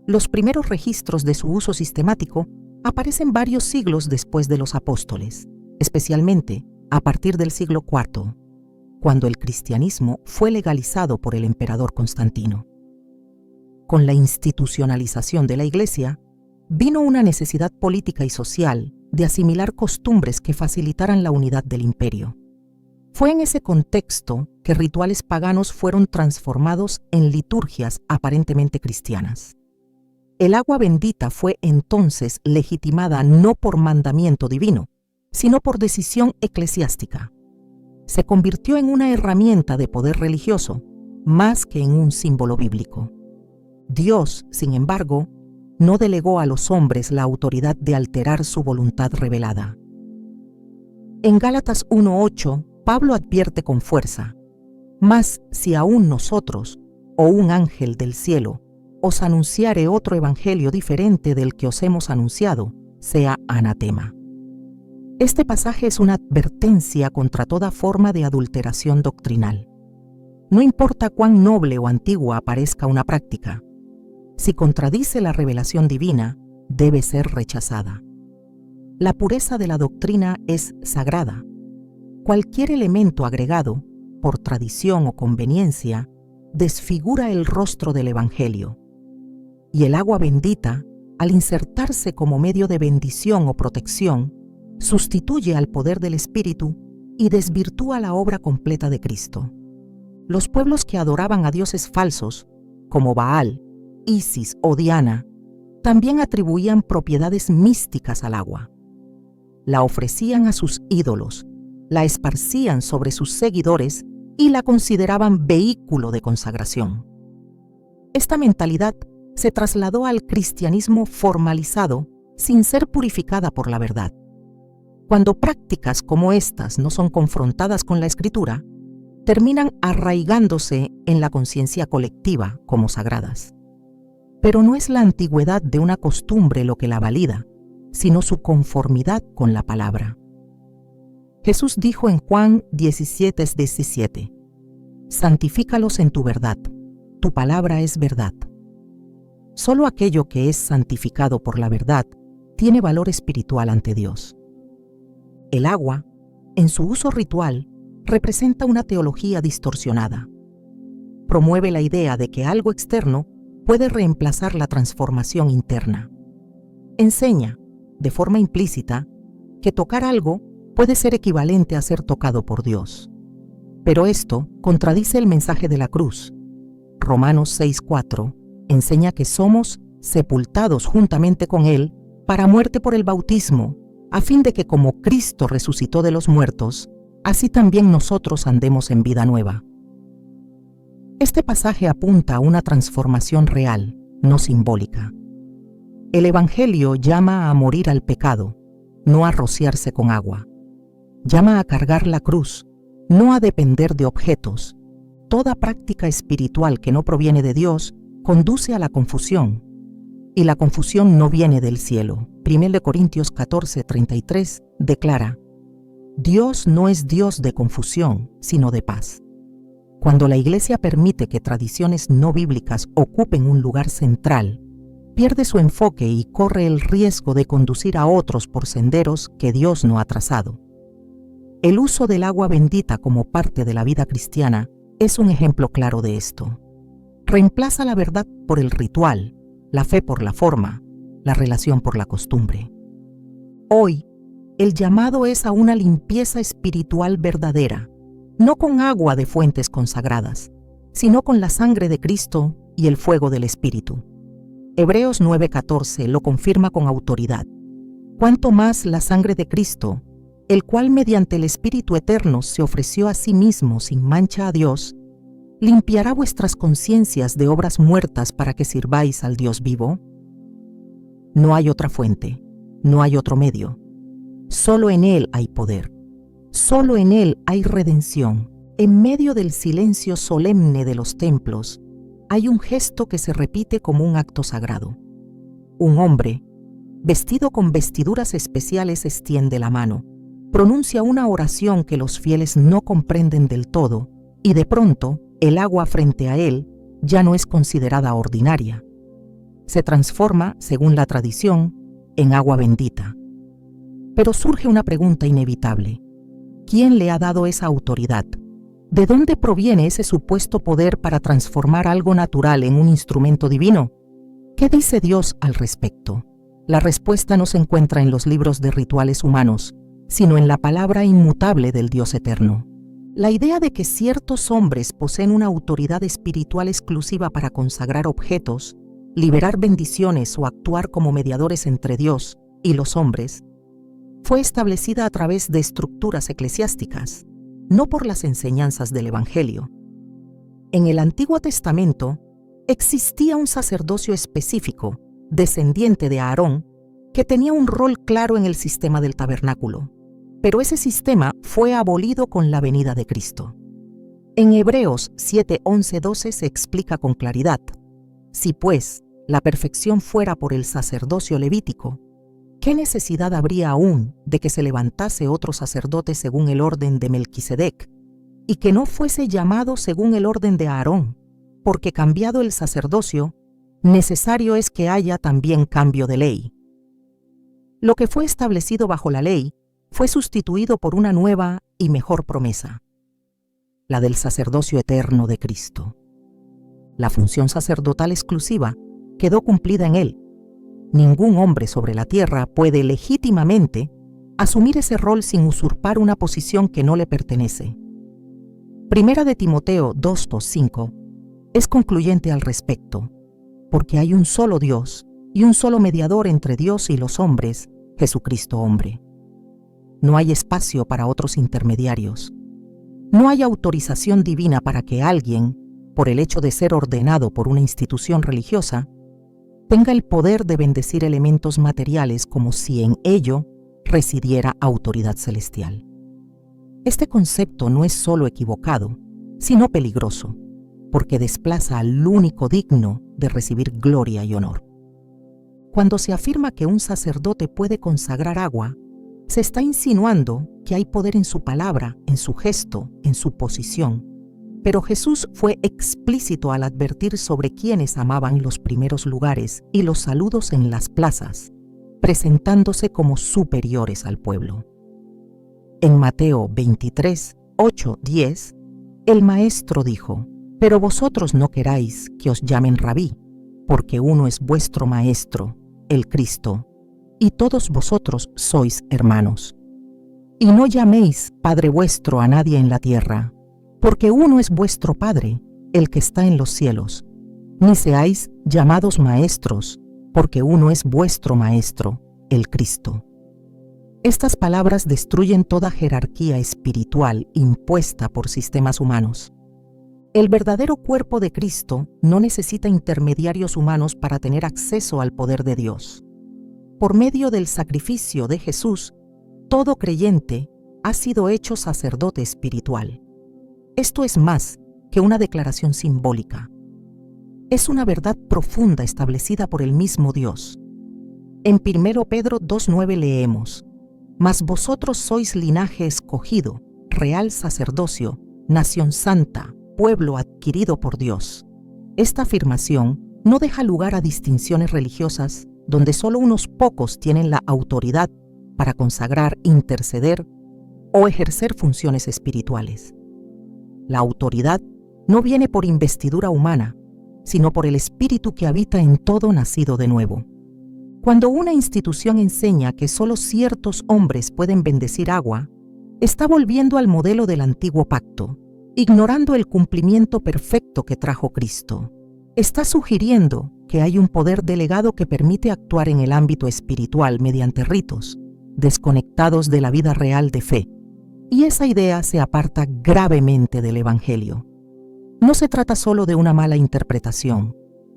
Los primeros registros de su uso sistemático aparecen varios siglos después de los apóstoles, especialmente a partir del siglo IV, cuando el cristianismo fue legalizado por el emperador Constantino. Con la institucionalización de la Iglesia, vino una necesidad política y social de asimilar costumbres que facilitaran la unidad del imperio. Fue en ese contexto que rituales paganos fueron transformados en liturgias aparentemente cristianas. El agua bendita fue entonces legitimada no por mandamiento divino, sino por decisión eclesiástica. Se convirtió en una herramienta de poder religioso, más que en un símbolo bíblico. Dios, sin embargo, no delegó a los hombres la autoridad de alterar su voluntad revelada. En Gálatas 1:8, Pablo advierte con fuerza: «Mas si aún nosotros, o un ángel del cielo, os anunciare otro evangelio diferente del que os hemos anunciado, sea anatema». Este pasaje es una advertencia contra toda forma de adulteración doctrinal. No importa cuán noble o antigua parezca una práctica, si contradice la revelación divina, debe ser rechazada. La pureza de la doctrina es sagrada. Cualquier elemento agregado, por tradición o conveniencia, desfigura el rostro del Evangelio. Y el agua bendita, al insertarse como medio de bendición o protección, sustituye al poder del Espíritu y desvirtúa la obra completa de Cristo. Los pueblos que adoraban a dioses falsos, como Baal, Isis o Diana, también atribuían propiedades místicas al agua. La ofrecían a sus ídolos, la esparcían sobre sus seguidores y la consideraban vehículo de consagración. Esta mentalidad se trasladó al cristianismo formalizado sin ser purificada por la verdad. Cuando prácticas como estas no son confrontadas con la Escritura, terminan arraigándose en la conciencia colectiva como sagradas. Pero no es la antigüedad de una costumbre lo que la valida, sino su conformidad con la palabra. Jesús dijo en Juan 17:17, «Santifícalos en tu verdad, tu palabra es verdad». Solo aquello que es santificado por la verdad tiene valor espiritual ante Dios. El agua, en su uso ritual, representa una teología distorsionada. Promueve la idea de que algo externo puede reemplazar la transformación interna. Enseña, de forma implícita, que tocar algo puede ser equivalente a ser tocado por Dios. Pero esto contradice el mensaje de la cruz. Romanos 6:4 enseña que somos sepultados juntamente con Él para muerte por el bautismo, a fin de que como Cristo resucitó de los muertos, así también nosotros andemos en vida nueva. Este pasaje apunta a una transformación real, no simbólica. El Evangelio llama a morir al pecado, no a rociarse con agua. Llama a cargar la cruz, no a depender de objetos. Toda práctica espiritual que no proviene de Dios conduce a la confusión, y la confusión no viene del cielo. 1 Corintios 14:33 declara: Dios no es Dios de confusión, sino de paz. Cuando la Iglesia permite que tradiciones no bíblicas ocupen un lugar central, pierde su enfoque y corre el riesgo de conducir a otros por senderos que Dios no ha trazado. El uso del agua bendita como parte de la vida cristiana es un ejemplo claro de esto. Reemplaza la verdad por el ritual, la fe por la forma, la relación por la costumbre. Hoy, el llamado es a una limpieza espiritual verdadera, no con agua de fuentes consagradas, sino con la sangre de Cristo y el fuego del Espíritu. Hebreos 9:14 lo confirma con autoridad. Cuanto más la sangre de Cristo, el cual mediante el Espíritu eterno se ofreció a sí mismo sin mancha a Dios, limpiará vuestras conciencias de obras muertas para que sirváis al Dios vivo. No hay otra fuente, no hay otro medio. Solo en Él hay poder. Solo en Él hay redención. En medio del silencio solemne de los templos, hay un gesto que se repite como un acto sagrado. Un hombre, vestido con vestiduras especiales, extiende la mano, pronuncia una oración que los fieles no comprenden del todo, y de pronto, el agua frente a él ya no es considerada ordinaria. Se transforma, según la tradición, en agua bendita. Pero surge una pregunta inevitable. ¿Quién le ha dado esa autoridad? ¿De dónde proviene ese supuesto poder para transformar algo natural en un instrumento divino? ¿Qué dice Dios al respecto? La respuesta no se encuentra en los libros de rituales humanos, sino en la palabra inmutable del Dios eterno. La idea de que ciertos hombres poseen una autoridad espiritual exclusiva para consagrar objetos, liberar bendiciones o actuar como mediadores entre Dios y los hombres, fue establecida a través de estructuras eclesiásticas, no por las enseñanzas del Evangelio. En el Antiguo Testamento existía un sacerdocio específico, descendiente de Aarón, que tenía un rol claro en el sistema del tabernáculo. Pero ese sistema fue abolido con la venida de Cristo. En Hebreos 7:11-12 se explica con claridad: si pues la perfección fuera por el sacerdocio levítico, ¿qué necesidad habría aún de que se levantase otro sacerdote según el orden de Melquisedec, y que no fuese llamado según el orden de Aarón? Porque cambiado el sacerdocio, necesario es que haya también cambio de ley. Lo que fue establecido bajo la ley fue sustituido por una nueva y mejor promesa, la del sacerdocio eterno de Cristo. La función sacerdotal exclusiva quedó cumplida en él. Ningún hombre sobre la tierra puede legítimamente asumir ese rol sin usurpar una posición que no le pertenece. Primera de Timoteo 2:5 es concluyente al respecto, porque hay un solo Dios y un solo mediador entre Dios y los hombres, Jesucristo hombre. No hay espacio para otros intermediarios. No hay autorización divina para que alguien, por el hecho de ser ordenado por una institución religiosa, tenga el poder de bendecir elementos materiales como si en ello residiera autoridad celestial. Este concepto no es solo equivocado, sino peligroso, porque desplaza al único digno de recibir gloria y honor. Cuando se afirma que un sacerdote puede consagrar agua, se está insinuando que hay poder en su palabra, en su gesto, en su posición. Pero Jesús fue explícito al advertir sobre quienes amaban los primeros lugares y los saludos en las plazas, presentándose como superiores al pueblo. En Mateo 23:8-10, el Maestro dijo: «Pero vosotros no queráis que os llamen rabí, porque uno es vuestro Maestro, el Cristo, y todos vosotros sois hermanos. Y no llaméis Padre vuestro a nadie en la tierra, porque uno es vuestro Padre, el que está en los cielos. Ni seáis llamados maestros, porque uno es vuestro Maestro, el Cristo». Estas palabras destruyen toda jerarquía espiritual impuesta por sistemas humanos. El verdadero cuerpo de Cristo no necesita intermediarios humanos para tener acceso al poder de Dios. Por medio del sacrificio de Jesús, todo creyente ha sido hecho sacerdote espiritual. Esto es más que una declaración simbólica. Es una verdad profunda establecida por el mismo Dios. En 1 Pedro 2:9 leemos: «Mas vosotros sois linaje escogido, real sacerdocio, nación santa, pueblo adquirido por Dios». Esta afirmación no deja lugar a distinciones religiosas donde solo unos pocos tienen la autoridad para consagrar, interceder o ejercer funciones espirituales. La autoridad no viene por investidura humana, sino por el Espíritu que habita en todo nacido de nuevo. Cuando una institución enseña que solo ciertos hombres pueden bendecir agua, está volviendo al modelo del antiguo pacto, ignorando el cumplimiento perfecto que trajo Cristo. Está sugiriendo que hay un poder delegado que permite actuar en el ámbito espiritual mediante ritos, desconectados de la vida real de fe, y esa idea se aparta gravemente del Evangelio. No se trata solo de una mala interpretación,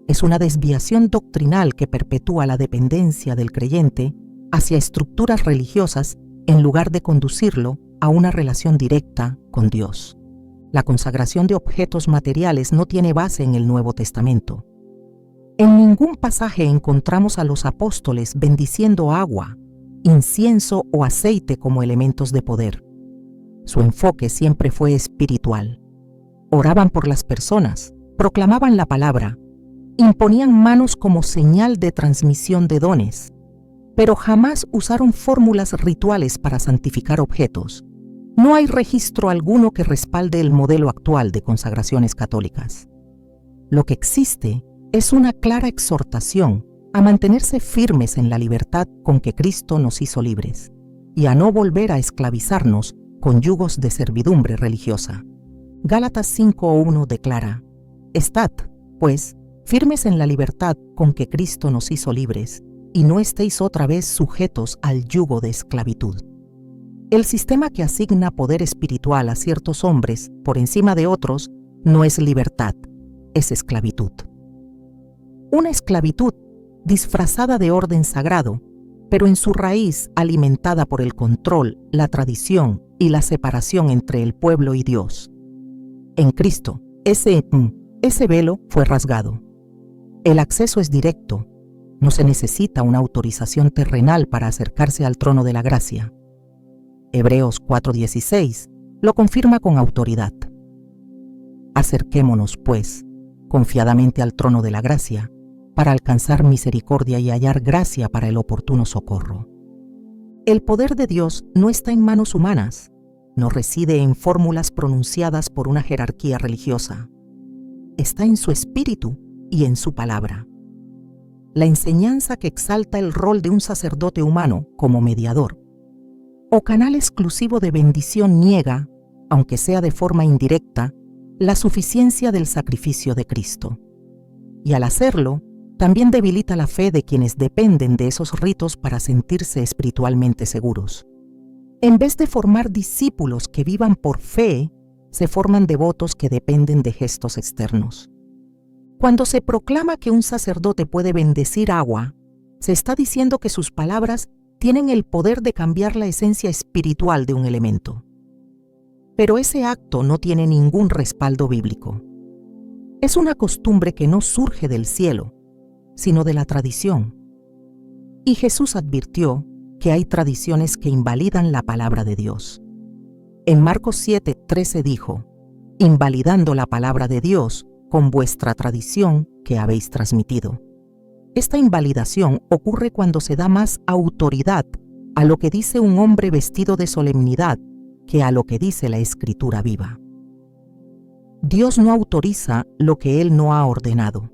es una desviación doctrinal que perpetúa la dependencia del creyente hacia estructuras religiosas en lugar de conducirlo a una relación directa con Dios. La consagración de objetos materiales no tiene base en el Nuevo Testamento. En ningún pasaje encontramos a los apóstoles bendiciendo agua, incienso o aceite como elementos de poder. Su enfoque siempre fue espiritual. Oraban por las personas, proclamaban la palabra, imponían manos como señal de transmisión de dones, pero jamás usaron fórmulas rituales para santificar objetos. No hay registro alguno que respalde el modelo actual de consagraciones católicas. Lo que existe es una clara exhortación a mantenerse firmes en la libertad con que Cristo nos hizo libres y a no volver a esclavizarnos con yugos de servidumbre religiosa. Gálatas 5:1 declara: «Estad, pues, firmes en la libertad con que Cristo nos hizo libres, y no estéis otra vez sujetos al yugo de esclavitud». El sistema que asigna poder espiritual a ciertos hombres por encima de otros no es libertad, es esclavitud. Una esclavitud disfrazada de orden sagrado, pero en su raíz alimentada por el control, la tradición y la separación entre el pueblo y Dios. En Cristo, ese velo fue rasgado. El acceso es directo, No se necesita una autorización terrenal para acercarse al trono de la gracia. Hebreos 4:16 lo confirma con autoridad. Acerquémonos, pues, confiadamente al trono de la gracia, para alcanzar misericordia y hallar gracia para el oportuno socorro. El poder de Dios no está en manos humanas, no reside en fórmulas pronunciadas por una jerarquía religiosa. Está en su espíritu y en su palabra. La enseñanza que exalta el rol de un sacerdote humano como mediador o canal exclusivo de bendición niega, aunque sea de forma indirecta, la suficiencia del sacrificio de Cristo. Y al hacerlo, también debilita la fe de quienes dependen de esos ritos para sentirse espiritualmente seguros. En vez de formar discípulos que vivan por fe, se forman devotos que dependen de gestos externos. Cuando se proclama que un sacerdote puede bendecir agua, se está diciendo que sus palabras tienen el poder de cambiar la esencia espiritual de un elemento. Pero ese acto no tiene ningún respaldo bíblico. Es una costumbre que no surge del cielo, sino de la tradición. Y Jesús advirtió que hay tradiciones que invalidan la palabra de Dios. En Marcos 7:13 dijo: invalidando la palabra de Dios con vuestra tradición que habéis transmitido. Esta invalidación ocurre cuando se da más autoridad a lo que dice un hombre vestido de solemnidad que a lo que dice la Escritura viva. Dios no autoriza lo que Él no ha ordenado.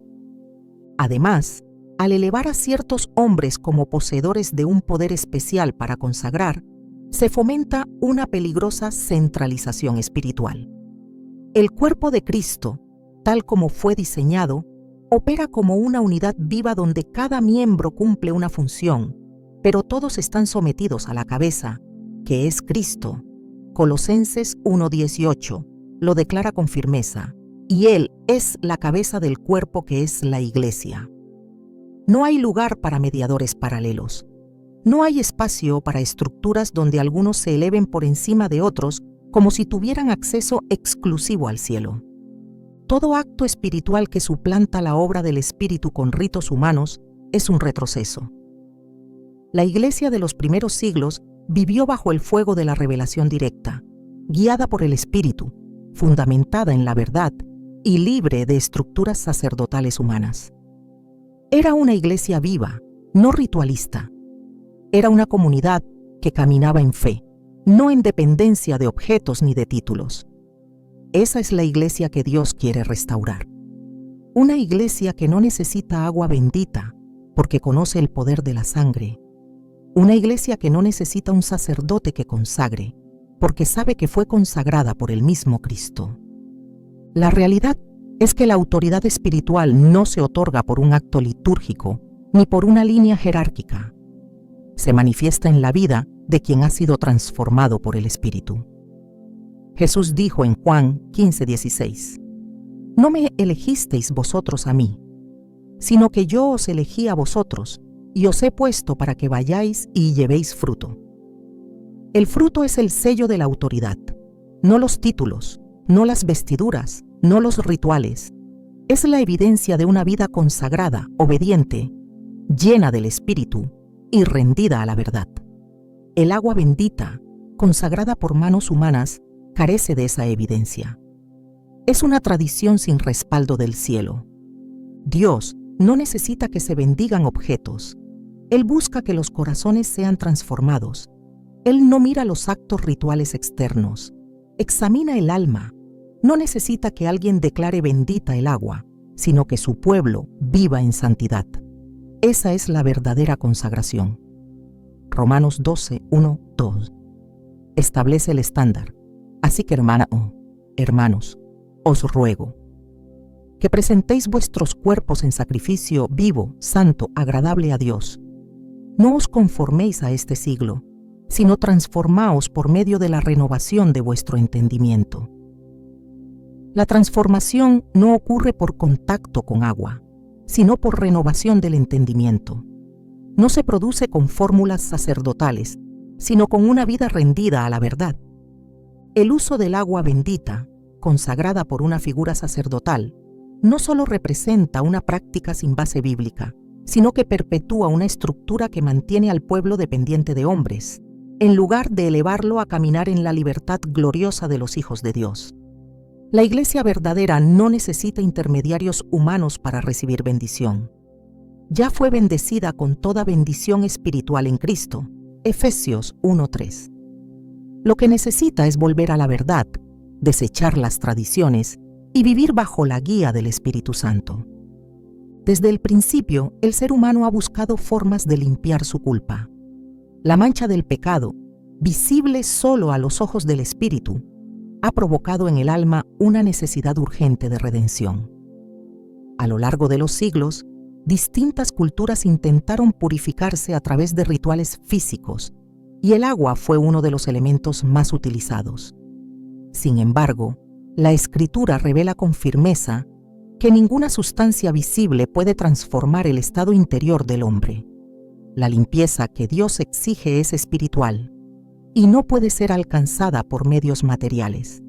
Además, al elevar a ciertos hombres como poseedores de un poder especial para consagrar, se fomenta una peligrosa centralización espiritual. El cuerpo de Cristo, tal como fue diseñado, opera como una unidad viva donde cada miembro cumple una función, pero todos están sometidos a la cabeza, que es Cristo. Colosenses 1:18 lo declara con firmeza, y Él es la cabeza del cuerpo que es la Iglesia. No hay lugar para mediadores paralelos. No hay espacio para estructuras donde algunos se eleven por encima de otros como si tuvieran acceso exclusivo al cielo. Todo acto espiritual que suplanta la obra del Espíritu con ritos humanos es un retroceso. La Iglesia de los primeros siglos vivió bajo el fuego de la revelación directa, guiada por el Espíritu, fundamentada en la verdad y libre de estructuras sacerdotales humanas. Era una iglesia viva, no ritualista. Era una comunidad que caminaba en fe, no en dependencia de objetos ni de títulos. Esa es la iglesia que Dios quiere restaurar. Una iglesia que no necesita agua bendita porque conoce el poder de la sangre. Una iglesia que no necesita un sacerdote que consagre porque sabe que fue consagrada por el mismo Cristo. La realidad es que la autoridad espiritual no se otorga por un acto litúrgico ni por una línea jerárquica. Se manifiesta en la vida de quien ha sido transformado por el Espíritu. Jesús dijo en Juan 15:16: no me elegisteis vosotros a mí, sino que yo os elegí a vosotros y os he puesto para que vayáis y llevéis fruto. El fruto es el sello de la autoridad, no los títulos, no las vestiduras, no los rituales. Es la evidencia de una vida consagrada, obediente, llena del Espíritu y rendida a la verdad. El agua bendita, consagrada por manos humanas, carece de esa evidencia. Es una tradición sin respaldo del cielo. Dios no necesita que se bendigan objetos. Él busca que los corazones sean transformados. Él no mira los actos rituales externos. Examina el alma. No necesita que alguien declare bendita el agua, sino que su pueblo viva en santidad. Esa es la verdadera consagración. Romanos 12:1-2 establece el estándar. Así que hermanos, os ruego que presentéis vuestros cuerpos en sacrificio vivo, santo, agradable a Dios. No os conforméis a este siglo, sino transformaos por medio de la renovación de vuestro entendimiento. La transformación no ocurre por contacto con agua, sino por renovación del entendimiento. No se produce con fórmulas sacerdotales, sino con una vida rendida a la verdad. El uso del agua bendita, consagrada por una figura sacerdotal, no solo representa una práctica sin base bíblica, sino que perpetúa una estructura que mantiene al pueblo dependiente de hombres, en lugar de elevarlo a caminar en la libertad gloriosa de los hijos de Dios. La Iglesia verdadera no necesita intermediarios humanos para recibir bendición. Ya fue bendecida con toda bendición espiritual en Cristo. Efesios 1:3. Lo que necesita es volver a la verdad, desechar las tradiciones y vivir bajo la guía del Espíritu Santo. Desde el principio, el ser humano ha buscado formas de limpiar su culpa. La mancha del pecado, visible solo a los ojos del Espíritu, ha provocado en el alma una necesidad urgente de redención. A lo largo de los siglos, distintas culturas intentaron purificarse a través de rituales físicos, y el agua fue uno de los elementos más utilizados. Sin embargo, la Escritura revela con firmeza que ninguna sustancia visible puede transformar el estado interior del hombre. La limpieza que Dios exige es espiritual y no puede ser alcanzada por medios materiales.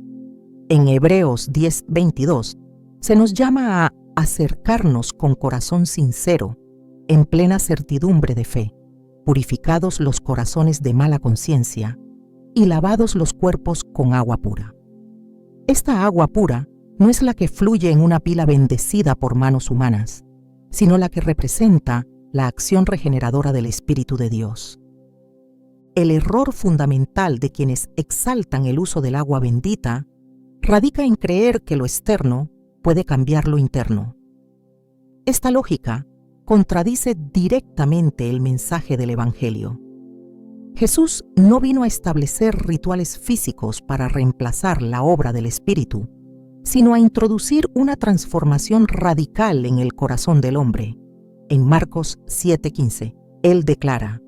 En Hebreos 10:22 se nos llama a acercarnos con corazón sincero, en plena certidumbre de fe, purificados los corazones de mala conciencia y lavados los cuerpos con agua pura. Esta agua pura no es la que fluye en una pila bendecida por manos humanas, sino la que representa la acción regeneradora del Espíritu de Dios. El error fundamental de quienes exaltan el uso del agua bendita radica en creer que lo externo puede cambiar lo interno. Esta lógica contradice directamente el mensaje del Evangelio. Jesús no vino a establecer rituales físicos para reemplazar la obra del Espíritu, sino a introducir una transformación radical en el corazón del hombre. En Marcos 7:15, Él declara: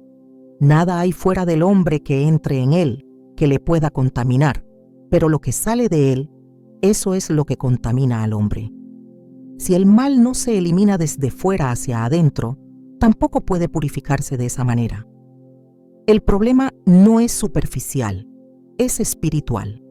«Nada hay fuera del hombre que entre en él, que le pueda contaminar, pero lo que sale de él, eso es lo que contamina al hombre». Si el mal no se elimina desde fuera hacia adentro, tampoco puede purificarse de esa manera. El problema no es superficial, es espiritual.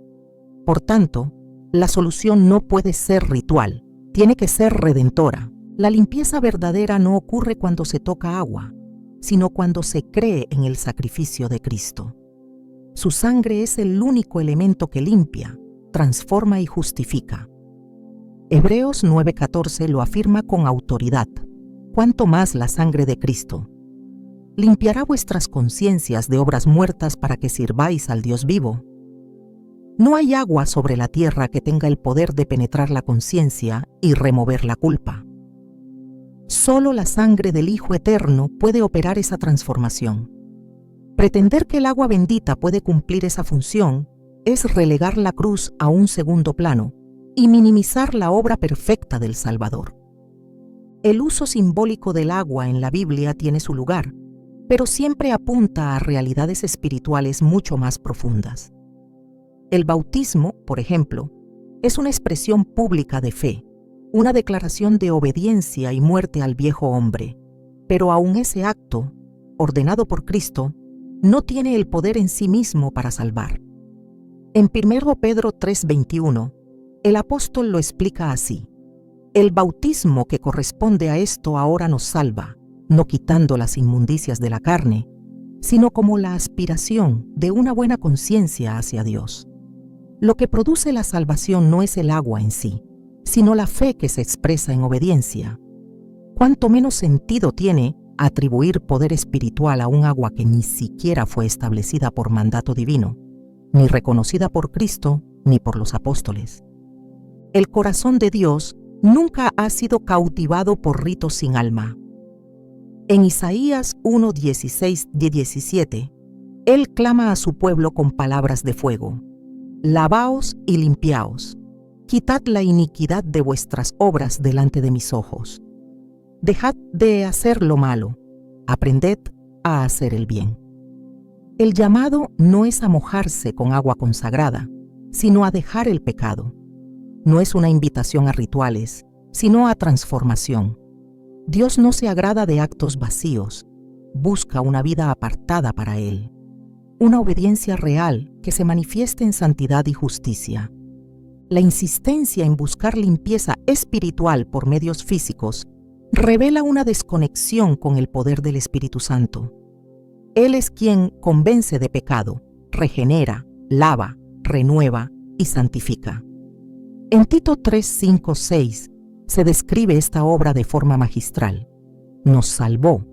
Por tanto, la solución no puede ser ritual, tiene que ser redentora. La limpieza verdadera no ocurre cuando se toca agua, sino cuando se cree en el sacrificio de Cristo. Su sangre es el único elemento que limpia, transforma y justifica. Hebreos 9:14 lo afirma con autoridad. Cuanto más la sangre de Cristo limpiará vuestras conciencias de obras muertas para que sirváis al Dios vivo. No hay agua sobre la tierra que tenga el poder de penetrar la conciencia y remover la culpa. Solo la sangre del Hijo Eterno puede operar esa transformación. Pretender que el agua bendita puede cumplir esa función es relegar la cruz a un segundo plano y minimizar la obra perfecta del Salvador. El uso simbólico del agua en la Biblia tiene su lugar, pero siempre apunta a realidades espirituales mucho más profundas. El bautismo, por ejemplo, es una expresión pública de fe, una declaración de obediencia y muerte al viejo hombre, pero aún ese acto, ordenado por Cristo, no tiene el poder en sí mismo para salvar. En 1 Pedro 3:21, el apóstol lo explica así: el bautismo que corresponde a esto ahora nos salva, no quitando las inmundicias de la carne, sino como la aspiración de una buena conciencia hacia Dios. Lo que produce la salvación no es el agua en sí, sino la fe que se expresa en obediencia. ¿Cuánto menos sentido tiene atribuir poder espiritual a un agua que ni siquiera fue establecida por mandato divino, ni reconocida por Cristo ni por los apóstoles? El corazón de Dios nunca ha sido cautivado por ritos sin alma. En Isaías 1:16-17, Él clama a su pueblo con palabras de fuego: «Lavaos y limpiaos, quitad la iniquidad de vuestras obras delante de mis ojos. Dejad de hacer lo malo, aprended a hacer el bien». El llamado no es a mojarse con agua consagrada, sino a dejar el pecado. No es una invitación a rituales, sino a transformación. Dios no se agrada de actos vacíos, busca una vida apartada para Él, una obediencia real que se manifieste en santidad y justicia. La insistencia en buscar limpieza espiritual por medios físicos revela una desconexión con el poder del Espíritu Santo. Él es quien convence de pecado, regenera, lava, renueva y santifica. En Tito 3, 5, 6 se describe esta obra de forma magistral. Nos salvó,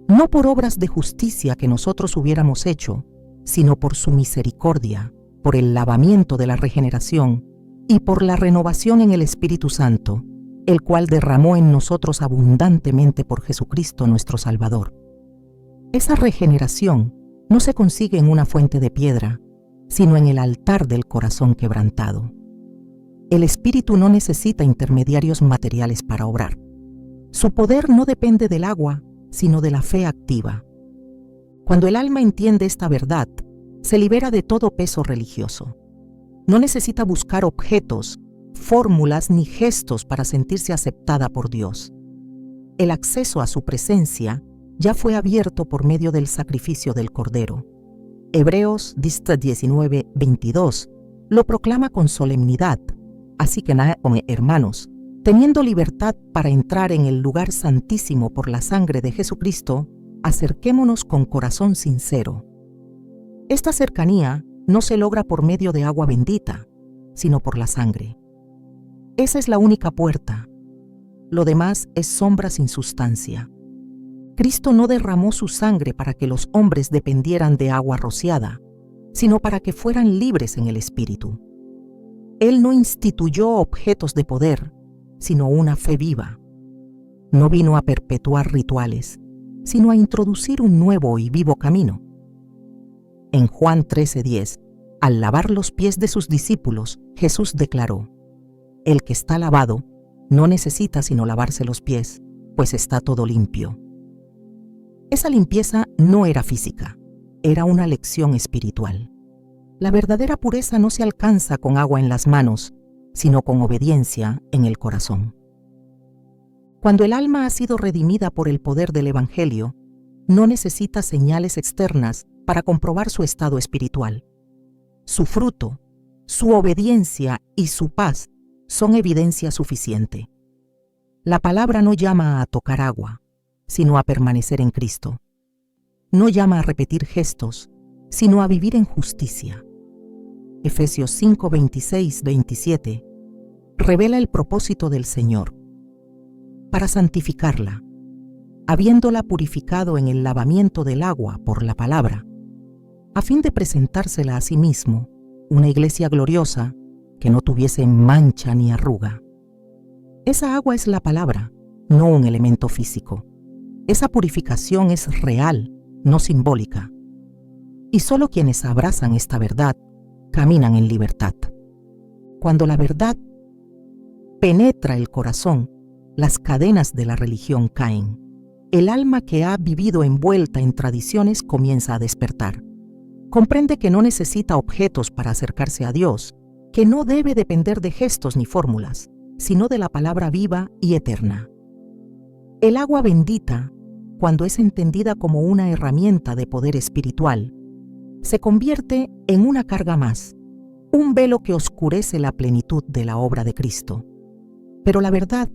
no por obras de justicia que nosotros hubiéramos hecho, sino por su misericordia, por el lavamiento de la regeneración y por la renovación en el Espíritu Santo, el cual derramó en nosotros abundantemente por Jesucristo nuestro Salvador. Esa regeneración no se consigue en una fuente de piedra, sino en el altar del corazón quebrantado. El Espíritu no necesita intermediarios materiales para obrar. Su poder no depende del agua, sino de la fe activa. Cuando el alma entiende esta verdad, se libera de todo peso religioso. No necesita buscar objetos, fórmulas ni gestos para sentirse aceptada por Dios. El acceso a su presencia ya fue abierto por medio del sacrificio del Cordero. Hebreos 19:22 lo proclama con solemnidad. Así que, hermanos, teniendo libertad para entrar en el lugar santísimo por la sangre de Jesucristo, acerquémonos con corazón sincero. Esta cercanía no se logra por medio de agua bendita, sino por la sangre. Esa es la única puerta. Lo demás es sombra sin sustancia. Cristo no derramó su sangre para que los hombres dependieran de agua rociada, sino para que fueran libres en el Espíritu. Él no instituyó objetos de poder, sino una fe viva. No vino a perpetuar rituales, sino a introducir un nuevo y vivo camino. En Juan 13:10, al lavar los pies de sus discípulos, Jesús declaró: el que está lavado no necesita sino lavarse los pies, pues está todo limpio. Esa limpieza no era física, era una lección espiritual. La verdadera pureza no se alcanza con agua en las manos, sino con obediencia en el corazón. Cuando el alma ha sido redimida por el poder del Evangelio, no necesita señales externas para comprobar su estado espiritual. Su fruto, su obediencia y su paz son evidencia suficiente. La palabra no llama a tocar agua, sino a permanecer en Cristo. No llama a repetir gestos, sino a vivir en justicia. Efesios 5, 26, 27 revela el propósito del Señor: para santificarla, habiéndola purificado en el lavamiento del agua por la palabra, a fin de presentársela a sí mismo, una iglesia gloriosa, que no tuviese mancha ni arruga. Esa agua es la palabra, no un elemento físico. Esa purificación es real, no simbólica. Y solo quienes abrazan esta verdad caminan en libertad. Cuando la verdad penetra el corazón, las cadenas de la religión caen. El alma que ha vivido envuelta en tradiciones comienza a despertar. Comprende que no necesita objetos para acercarse a Dios, que no debe depender de gestos ni fórmulas, sino de la palabra viva y eterna. El agua bendita, cuando es entendida como una herramienta de poder espiritual, se convierte en una carga más, un velo que oscurece la plenitud de la obra de Cristo. Pero la verdad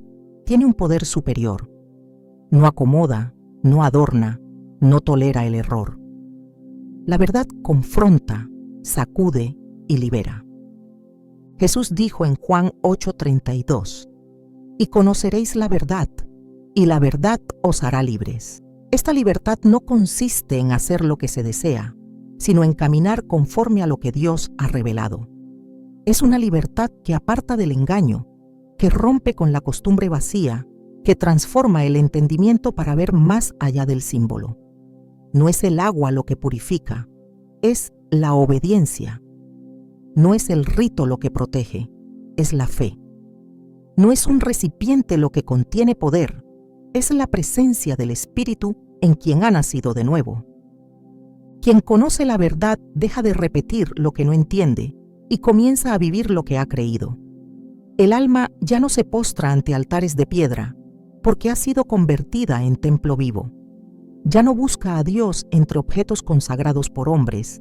tiene un poder superior. No acomoda, no adorna, no tolera el error. La verdad confronta, sacude y libera. Jesús dijo en Juan 8:32, «Y conoceréis la verdad, y la verdad os hará libres». Esta libertad no consiste en hacer lo que se desea, sino en caminar conforme a lo que Dios ha revelado. Es una libertad que aparta del engaño, que rompe con la costumbre vacía, que transforma el entendimiento para ver más allá del símbolo. No es el agua lo que purifica, es la obediencia. No es el rito lo que protege, es la fe. No es un recipiente lo que contiene poder, es la presencia del Espíritu en quien ha nacido de nuevo. Quien conoce la verdad deja de repetir lo que no entiende y comienza a vivir lo que ha creído. El alma ya no se postra ante altares de piedra, porque ha sido convertida en templo vivo. Ya no busca a Dios entre objetos consagrados por hombres,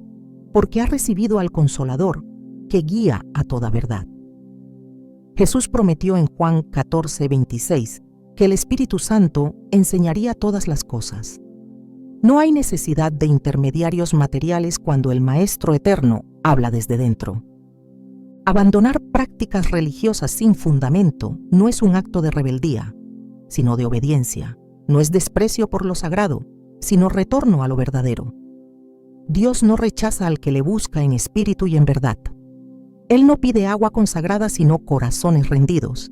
porque ha recibido al Consolador, que guía a toda verdad. Jesús prometió en Juan 14:26 que el Espíritu Santo enseñaría todas las cosas. No hay necesidad de intermediarios materiales cuando el Maestro Eterno habla desde dentro. Abandonar prácticas religiosas sin fundamento no es un acto de rebeldía, sino de obediencia. No es desprecio por lo sagrado, sino retorno a lo verdadero. Dios no rechaza al que le busca en espíritu y en verdad. Él no pide agua consagrada, sino corazones rendidos.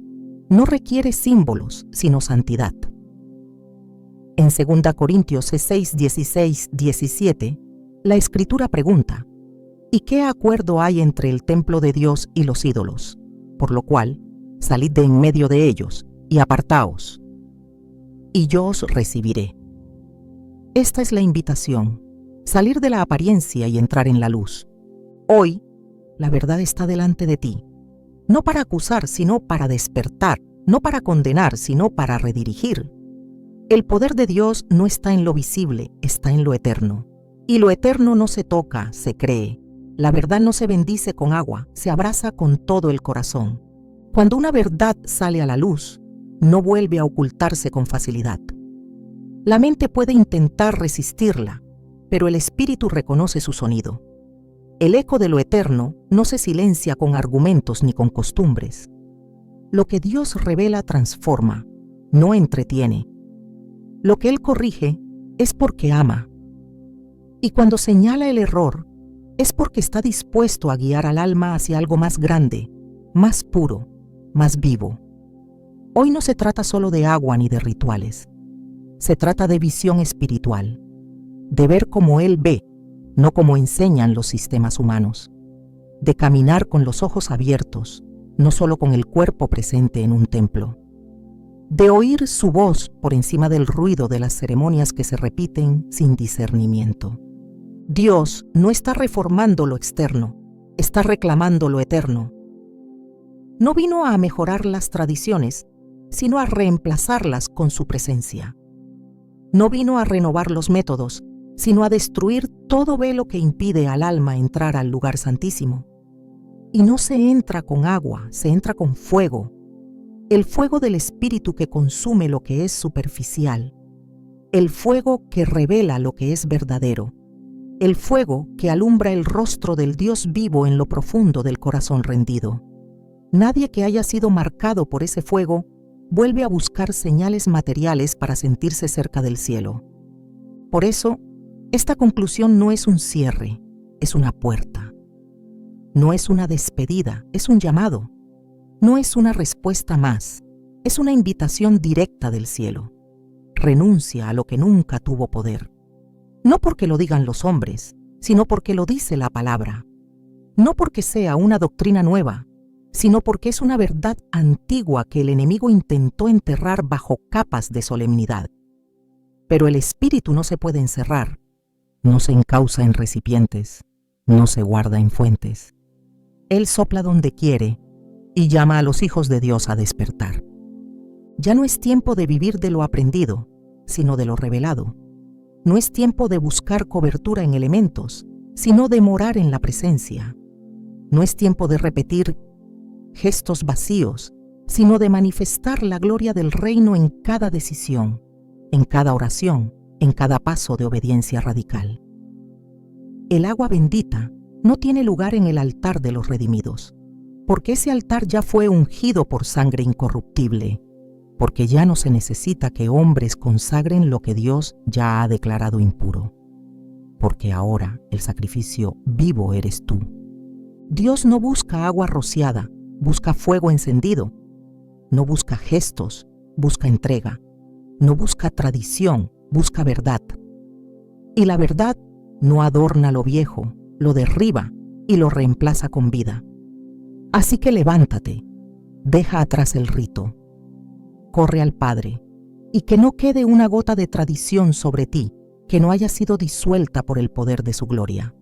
No requiere símbolos, sino santidad. En 2 Corintios 6, 16, 17, la Escritura pregunta: ¿y qué acuerdo hay entre el templo de Dios y los ídolos? Por lo cual, salid de en medio de ellos y apartaos, y yo os recibiré. Esta es la invitación: salir de la apariencia y entrar en la luz. Hoy, la verdad está delante de ti, no para acusar, sino para despertar, no para condenar, sino para redirigir. El poder de Dios no está en lo visible, está en lo eterno. Y lo eterno no se toca, se cree. La verdad no se bendice con agua, se abraza con todo el corazón. Cuando una verdad sale a la luz, no vuelve a ocultarse con facilidad. La mente puede intentar resistirla, pero el espíritu reconoce su sonido. El eco de lo eterno no se silencia con argumentos ni con costumbres. Lo que Dios revela transforma, no entretiene. Lo que Él corrige es porque ama. Y cuando señala el error, es porque está dispuesto a guiar al alma hacia algo más grande, más puro, más vivo. Hoy no se trata solo de agua ni de rituales. Se trata de visión espiritual, de ver como Él ve, no como enseñan los sistemas humanos, de caminar con los ojos abiertos, no solo con el cuerpo presente en un templo, de oír su voz por encima del ruido de las ceremonias que se repiten sin discernimiento. Dios no está reformando lo externo, está reclamando lo eterno. No vino a mejorar las tradiciones, sino a reemplazarlas con su presencia. No vino a renovar los métodos, sino a destruir todo velo que impide al alma entrar al lugar santísimo. Y no se entra con agua, se entra con fuego, el fuego del Espíritu que consume lo que es superficial, el fuego que revela lo que es verdadero, el fuego que alumbra el rostro del Dios vivo en lo profundo del corazón rendido. Nadie que haya sido marcado por ese fuego vuelve a buscar señales materiales para sentirse cerca del cielo. Por eso, esta conclusión no es un cierre, es una puerta. No es una despedida, es un llamado. No es una respuesta más, es una invitación directa del cielo. Renuncia a lo que nunca tuvo poder. No porque lo digan los hombres, sino porque lo dice la palabra. No porque sea una doctrina nueva, sino porque es una verdad antigua que el enemigo intentó enterrar bajo capas de solemnidad. Pero el espíritu no se puede encerrar, no se encausa en recipientes, no se guarda en fuentes. Él sopla donde quiere y llama a los hijos de Dios a despertar. Ya no es tiempo de vivir de lo aprendido, sino de lo revelado. No es tiempo de buscar cobertura en elementos, sino de morar en la presencia. No es tiempo de repetir gestos vacíos, sino de manifestar la gloria del reino en cada decisión, en cada oración, en cada paso de obediencia radical. El agua bendita no tiene lugar en el altar de los redimidos, porque ese altar ya fue ungido por sangre incorruptible, porque ya no se necesita que hombres consagren lo que Dios ya ha declarado impuro, porque ahora el sacrificio vivo eres tú. Dios no busca agua rociada, busca fuego encendido. No busca gestos, busca entrega. No busca tradición, busca verdad. Y la verdad no adorna lo viejo, lo derriba y lo reemplaza con vida. Así que levántate, deja atrás el rito, corre al Padre, y que no quede una gota de tradición sobre ti que no haya sido disuelta por el poder de su gloria.